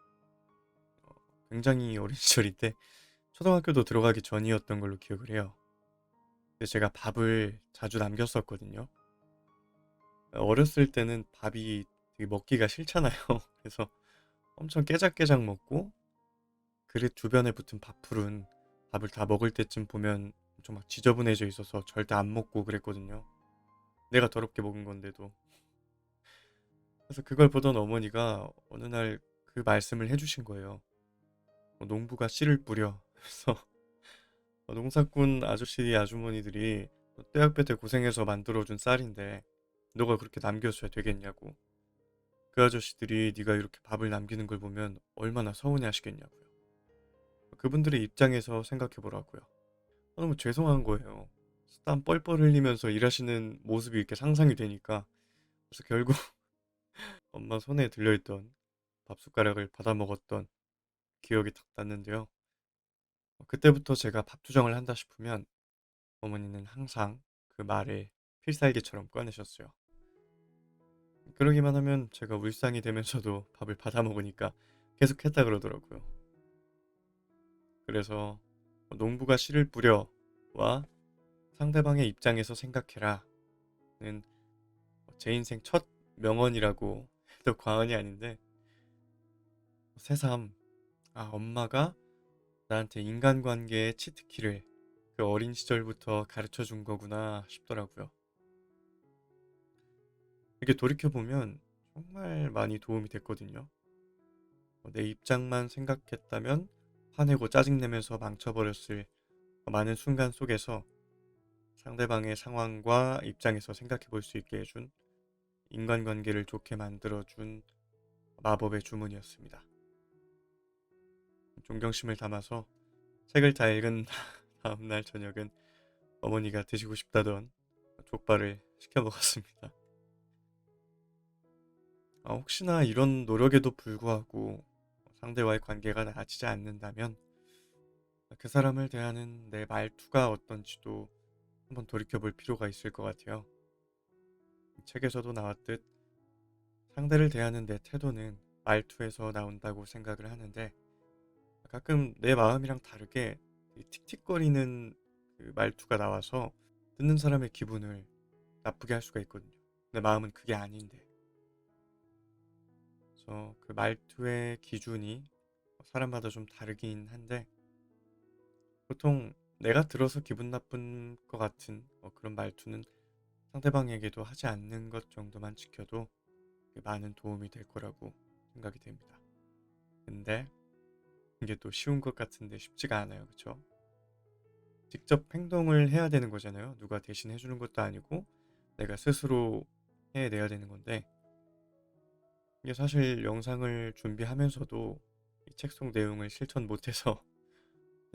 굉장히 어린 시절인데 초등학교도 들어가기 전이었던 걸로 기억을 해요. 근데 제가 밥을 자주 남겼었거든요. 어렸을 때는 밥이 되게 먹기가 싫잖아요. 그래서 엄청 깨작깨작 먹고 그릇 주변에 붙은 밥풀은 밥을 다 먹을 때쯤 보면 좀 막 지저분해져 있어서 절대 안 먹고 그랬거든요. 내가 더럽게 먹은 건데도. 그래서 그걸 보던 어머니가 어느 날 그 말씀을 해 주신 거예요. "농부가 씨를 뿌려." 그래서 "농사꾼 아저씨 아주머니들이 떼약볕에 고생해서 만들어 준 쌀인데 너가 그렇게 남겨줘야 되겠냐."고. "그 아저씨들이 네가 이렇게 밥을 남기는 걸 보면 얼마나 서운해하시겠냐."고요. 그분들의 입장에서 생각해 보라고요. 너무 죄송한 거예요. 땀 뻘뻘 흘리면서 일하시는 모습이 이렇게 상상이 되니까. 그래서 결국 엄마 손에 들려있던 밥숟가락을 받아 먹었던 기억이 딱 났는데요. 그때부터 제가 밥 투정을 한다 싶으면 어머니는 항상 그 말을 필살기처럼 꺼내셨어요. 그러기만 하면 제가 울상이 되면서도 밥을 받아 먹으니까 계속 했다 그러더라고요. 그래서 "농부가 씨를 뿌려"와 "상대방의 입장에서 생각해라"는 제 인생 첫 명언이라고 해도 과언이 아닌데, 새삼 엄마가 나한테 인간관계의 치트키를 그 어린 시절부터 가르쳐 준 거구나 싶더라고요. 이렇게 돌이켜보면 정말 많이 도움이 됐거든요. 내 입장만 생각했다면 화내고 짜증내면서 망쳐버렸을 많은 순간 속에서 상대방의 상황과 입장에서 생각해 볼 수 있게 해준, 인간관계를 좋게 만들어준 마법의 주문이었습니다. 존경심을 담아서 책을 다 읽은 다음날 저녁은 어머니가 드시고 싶다던 족발을 시켜 먹었습니다. 혹시나 이런 노력에도 불구하고 상대와의 관계가 나아지지 않는다면 그 사람을 대하는 내 말투가 어떤지도 한번 돌이켜볼 필요가 있을 것 같아요. 책에서도 나왔듯 상대를 대하는 내 태도는 말투에서 나온다고 생각을 하는데, 가끔 내 마음이랑 다르게 이 틱틱거리는 그 말투가 나와서 듣는 사람의 기분을 나쁘게 할 수가 있거든요. 내 마음은 그게 아닌데. 그래서 그 말투의 기준이 사람마다 좀 다르긴 한데, 보통 내가 들어서 기분 나쁜 것 같은 그런 말투는 상대방에게도 하지 않는 것 정도만 지켜도 많은 도움이 될 거라고 생각이 됩니다. 근데 이게 또 쉬운 것 같은데 쉽지가 않아요. 그쵸? 직접 행동을 해야 되는 거잖아요. 누가 대신 해주는 것도 아니고 내가 스스로 해내야 되는 건데, 이게 사실 영상을 준비하면서도 이 책 속 내용을 실천 못해서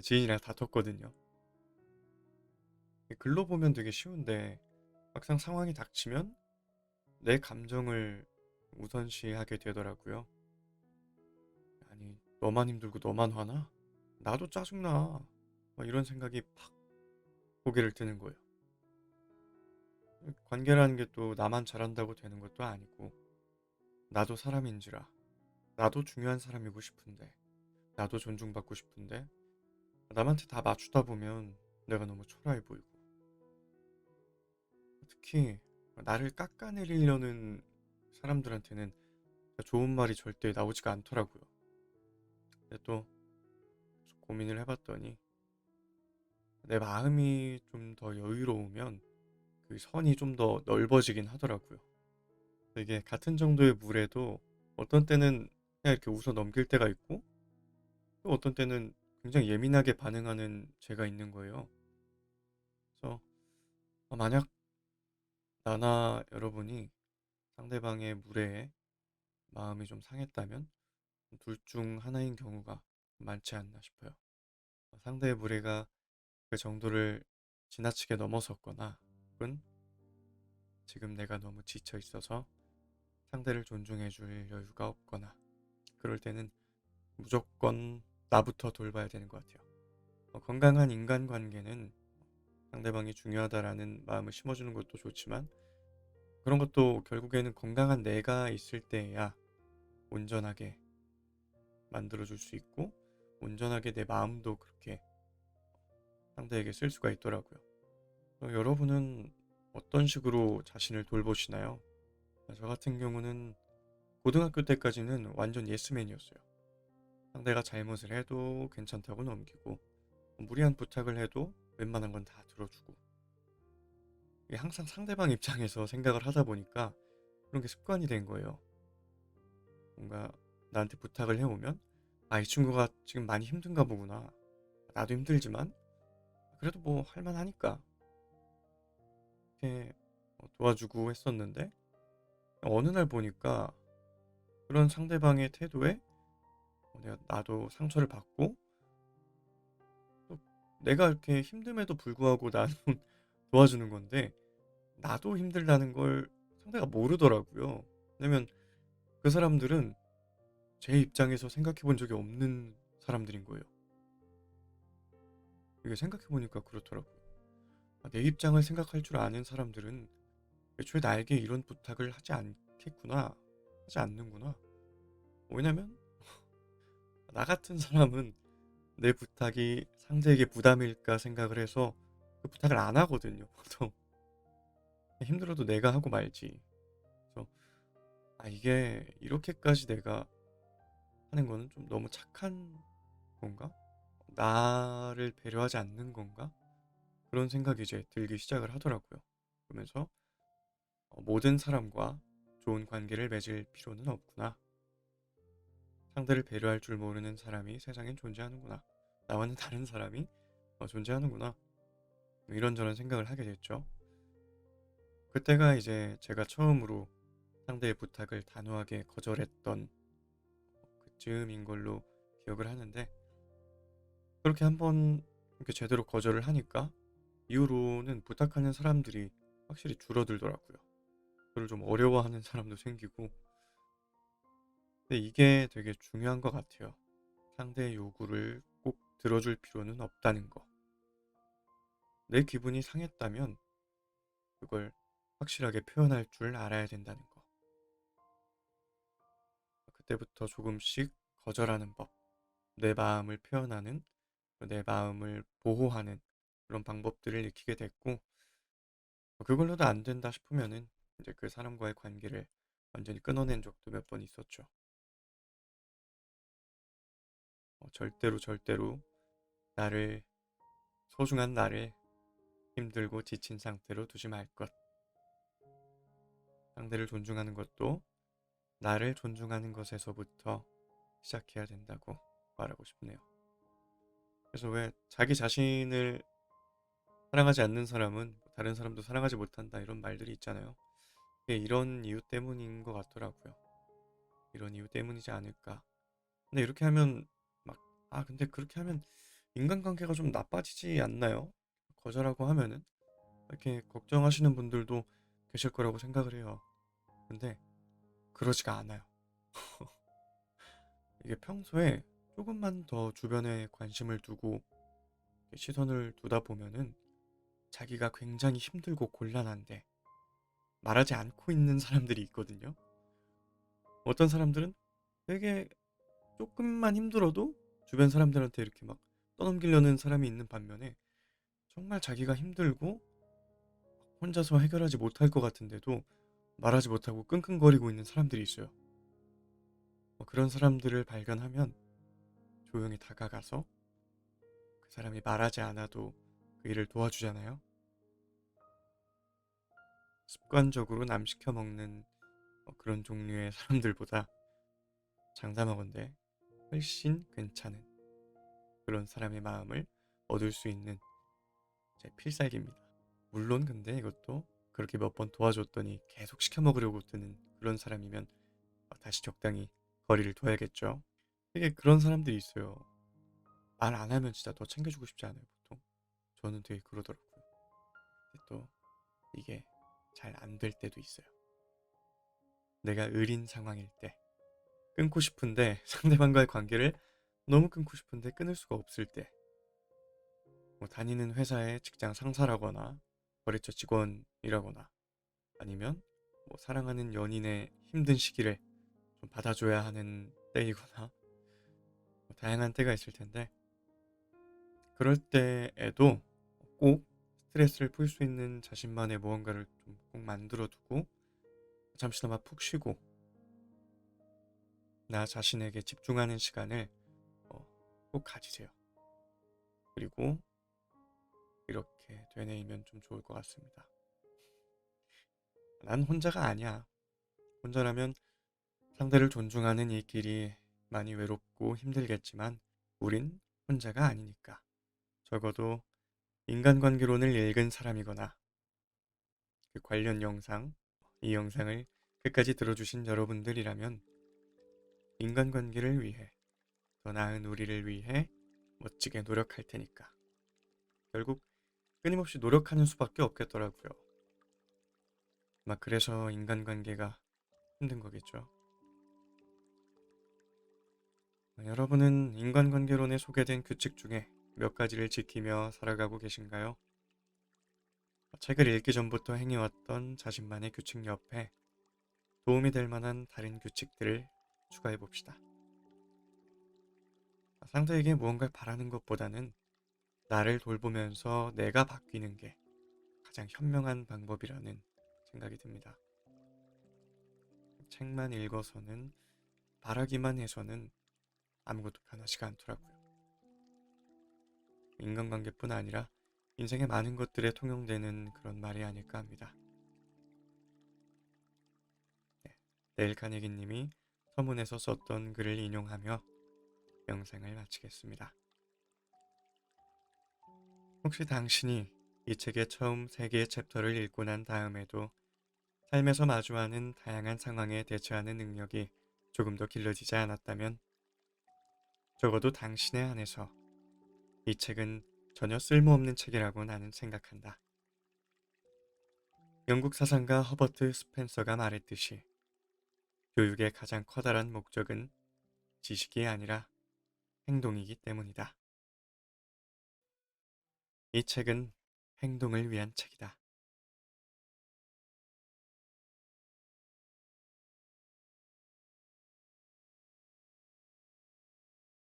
지인이랑 다퉜거든요. 글로 보면 되게 쉬운데 막상 상황이 닥치면 내 감정을 우선시하게 되더라고요. 아니, 너만 힘들고 너만 화나? 나도 짜증나. 막 이런 생각이 팍 고개를 드는 거예요. 관계라는 게 또 나만 잘한다고 되는 것도 아니고, 나도 사람인지라, 나도 중요한 사람이고 싶은데, 나도 존중받고 싶은데, 남한테 다 맞추다 보면 내가 너무 초라해 보이고, 특히 나를 깎아내리려는 사람들한테는 좋은 말이 절대 나오지가 않더라고요. 근데 또 고민을 해봤더니 내 마음이 좀 더 여유로우면 그 선이 좀 더 넓어지긴 하더라고요. 이게 같은 정도의 물에도 어떤 때는 그냥 이렇게 웃어 넘길 때가 있고, 또 어떤 때는 굉장히 예민하게 반응하는 제가 있는 거예요. 그래서 만약 나나 여러분이 상대방의 물에 마음이 좀 상했다면 둘 중 하나인 경우가 많지 않나 싶어요. 상대의 무례가 그 정도를 지나치게 넘어섰거나, 혹은 지금 내가 너무 지쳐 있어서 상대를 존중해 줄 여유가 없거나 그럴 때는 무조건 나부터 돌봐야 되는 것 같아요. 건강한 인간관계는 상대방이 중요하다라는 마음을 심어주는 것도 좋지만 그런 것도 결국에는 건강한 내가 있을 때야 온전하게 만들어줄 수 있고 온전하게 내 마음도 그렇게 상대에게 쓸 수가 있더라고요. 여러분은 어떤 식으로 자신을 돌보시나요? 저 같은 경우는 고등학교 때까지는 완전 예스맨이었어요. 상대가 잘못을 해도 괜찮다고 넘기고 무리한 부탁을 해도 웬만한 건 다 들어주고 이게 항상 상대방 입장에서 생각을 하다 보니까 그런 게 습관이 된 거예요. 뭔가 나한테 부탁을 해오면 아, 이 친구가 지금 많이 힘든가 보구나. 나도 힘들지만 그래도 뭐 할만하니까 이렇게 도와주고 했었는데 어느 날 보니까 그런 상대방의 태도에 나도 상처를 받고 또 내가 이렇게 힘듦에도 불구하고 나는 도와주는 건데 나도 힘들다는 걸 상대가 모르더라고요. 왜냐면 그 사람들은 제 입장에서 생각해 본 적이 없는 사람들인 거예요. 이게 생각해 보니까 그렇더라고요. 아, 내 입장을 생각할 줄 아는 사람들은 애초에 나에게 이런 부탁을 하지 않겠구나. 하지 않는구나. 왜냐면 나 같은 사람은 내 부탁이 상대에게 부담일까 생각을 해서 그 부탁을 안 하거든요. 보통 힘들어도 내가 하고 말지. 그래서 아, 이게 이렇게까지 내가 하는 거는 좀 너무 착한 건가? 나를 배려하지 않는 건가? 그런 생각이 이제 들기 시작을 하더라고요. 그러면서 모든 사람과 좋은 관계를 맺을 필요는 없구나. 상대를 배려할 줄 모르는 사람이 세상엔 존재하는구나. 나와는 다른 사람이 존재하는구나. 뭐 이런저런 생각을 하게 됐죠. 그때가 이제 제가 처음으로 상대의 부탁을 단호하게 거절했던 그쯤인 걸로 기억을 하는데 그렇게 한번 이렇게 제대로 거절을 하니까 이후로는 부탁하는 사람들이 확실히 줄어들더라고요. 저를 좀 어려워하는 사람도 생기고 근데 이게 되게 중요한 것 같아요. 상대의 요구를 꼭 들어줄 필요는 없다는 거. 내 기분이 상했다면 그걸 확실하게 표현할 줄 알아야 된다는 거. 그때부터 조금씩 거절하는 법, 내 마음을 표현하는, 내 마음을 보호하는 그런 방법들을 익히게 됐고, 그걸로도 안 된다 싶으면은 이제 그 사람과의 관계를 완전히 끊어낸 적도 몇 번 있었죠. 절대로 절대로 나를, 소중한 나를 힘들고 지친 상태로 두지 말 것. 상대를 존중하는 것도 나를 존중하는 것에서부터 시작해야 된다고 말하고 싶네요. 그래서 왜 자기 자신을 사랑하지 않는 사람은 다른 사람도 사랑하지 못한다 이런 말들이 있잖아요. 이게 이런 이유 때문인 것 같더라고요. 이런 이유 때문이지 않을까. 근데 이렇게 하면 막, 아, 근데 그렇게 하면 인간관계가 좀 나빠지지 않나요? 거절하고 하면은 이렇게 걱정하시는 분들도 계실 거라고 생각을 해요. 근데 그러지가 않아요. 이게 평소에 조금만 더 주변에 관심을 두고 시선을 두다 보면은 자기가 굉장히 힘들고 곤란한데 말하지 않고 있는 사람들이 있거든요. 어떤 사람들은 되게 조금만 힘들어도 주변 사람들한테 이렇게 막 떠넘기려는 사람이 있는 반면에 정말 자기가 힘들고 혼자서 해결하지 못할 것 같은데도 말하지 못하고 끙끙거리고 있는 사람들이 있어요. 그런 사람들을 발견하면 조용히 다가가서 그 사람이 말하지 않아도 그 일을 도와주잖아요. 습관적으로 남 시켜 먹는 그런 종류의 사람들보다 장담하건대 훨씬 괜찮은 그런 사람의 마음을 얻을 수 있는 제 필살기입니다. 물론 근데 이것도 그렇게 몇 번 도와줬더니 계속 시켜 먹으려고 드는 그런 사람이면 다시 적당히 거리를 둬야겠죠. 되게 그런 사람들이 있어요. 말 안 하면 진짜 더 챙겨주고 싶지 않아요, 보통. 저는 되게 그러더라고요. 근데 또 이게 잘 안 될 때도 있어요. 내가 의린 상황일 때, 끊고 싶은데 상대방과의 관계를 너무 끊고 싶은데 끊을 수가 없을 때, 뭐 다니는 회사의 직장 상사라거나 거래처 직원이라거나 아니면 뭐 사랑하는 연인의 힘든 시기를 좀 받아줘야 하는 때이거나 뭐 다양한 때가 있을 텐데 그럴 때에도 꼭 스트레스를 풀 수 있는 자신만의 무언가를 좀 꼭 만들어 두고 잠시나마 푹 쉬고 나 자신에게 집중하는 시간을 어, 꼭 가지세요. 그리고 이렇게 되뇌이면 좀 좋을 것 같습니다. 난 혼자가 아니야. 혼자라면 상대를 존중하는 이 길이 많이 외롭고 힘들겠지만 우린 혼자가 아니니까. 적어도 인간관계론을 읽은 사람이거나 그 관련 영상, 이 영상을 끝까지 들어주신 여러분들이라면 인간관계를 위해, 더 나은 우리를 위해 멋지게 노력할 테니까. 결국 끊임없이 노력하는 수밖에 없겠더라고요. 막 그래서 인간관계가 힘든 거겠죠. 여러분은 인간관계론에 소개된 규칙 중에 몇 가지를 지키며 살아가고 계신가요? 책을 읽기 전부터 행해왔던 자신만의 규칙 옆에 도움이 될 만한 다른 규칙들을 추가해 봅시다. 상대에게 무언가를 바라는 것보다는 나를 돌보면서 내가 바뀌는 게 가장 현명한 방법이라는 생각이 듭니다. 책만 읽어서는, 바라기만 해서는 아무것도 변하지가 않더라고요. 인간관계뿐 아니라 인생의 많은 것들에 통용되는 그런 말이 아닐까 합니다. 네, 데일 카네기 님이 서문에서 썼던 글을 인용하며 영상을 마치겠습니다. 혹시 당신이 이 책의 처음 3개의 챕터를 읽고 난 다음에도 삶에서 마주하는 다양한 상황에 대처하는 능력이 조금 더 길러지지 않았다면 적어도 당신에 한해서 이 책은 전혀 쓸모없는 책이라고 나는 생각한다. 영국 사상가 허버트 스펜서가 말했듯이 교육의 가장 커다란 목적은 지식이 아니라 행동이기 때문이다. 이 책은 행동을 위한 책이다.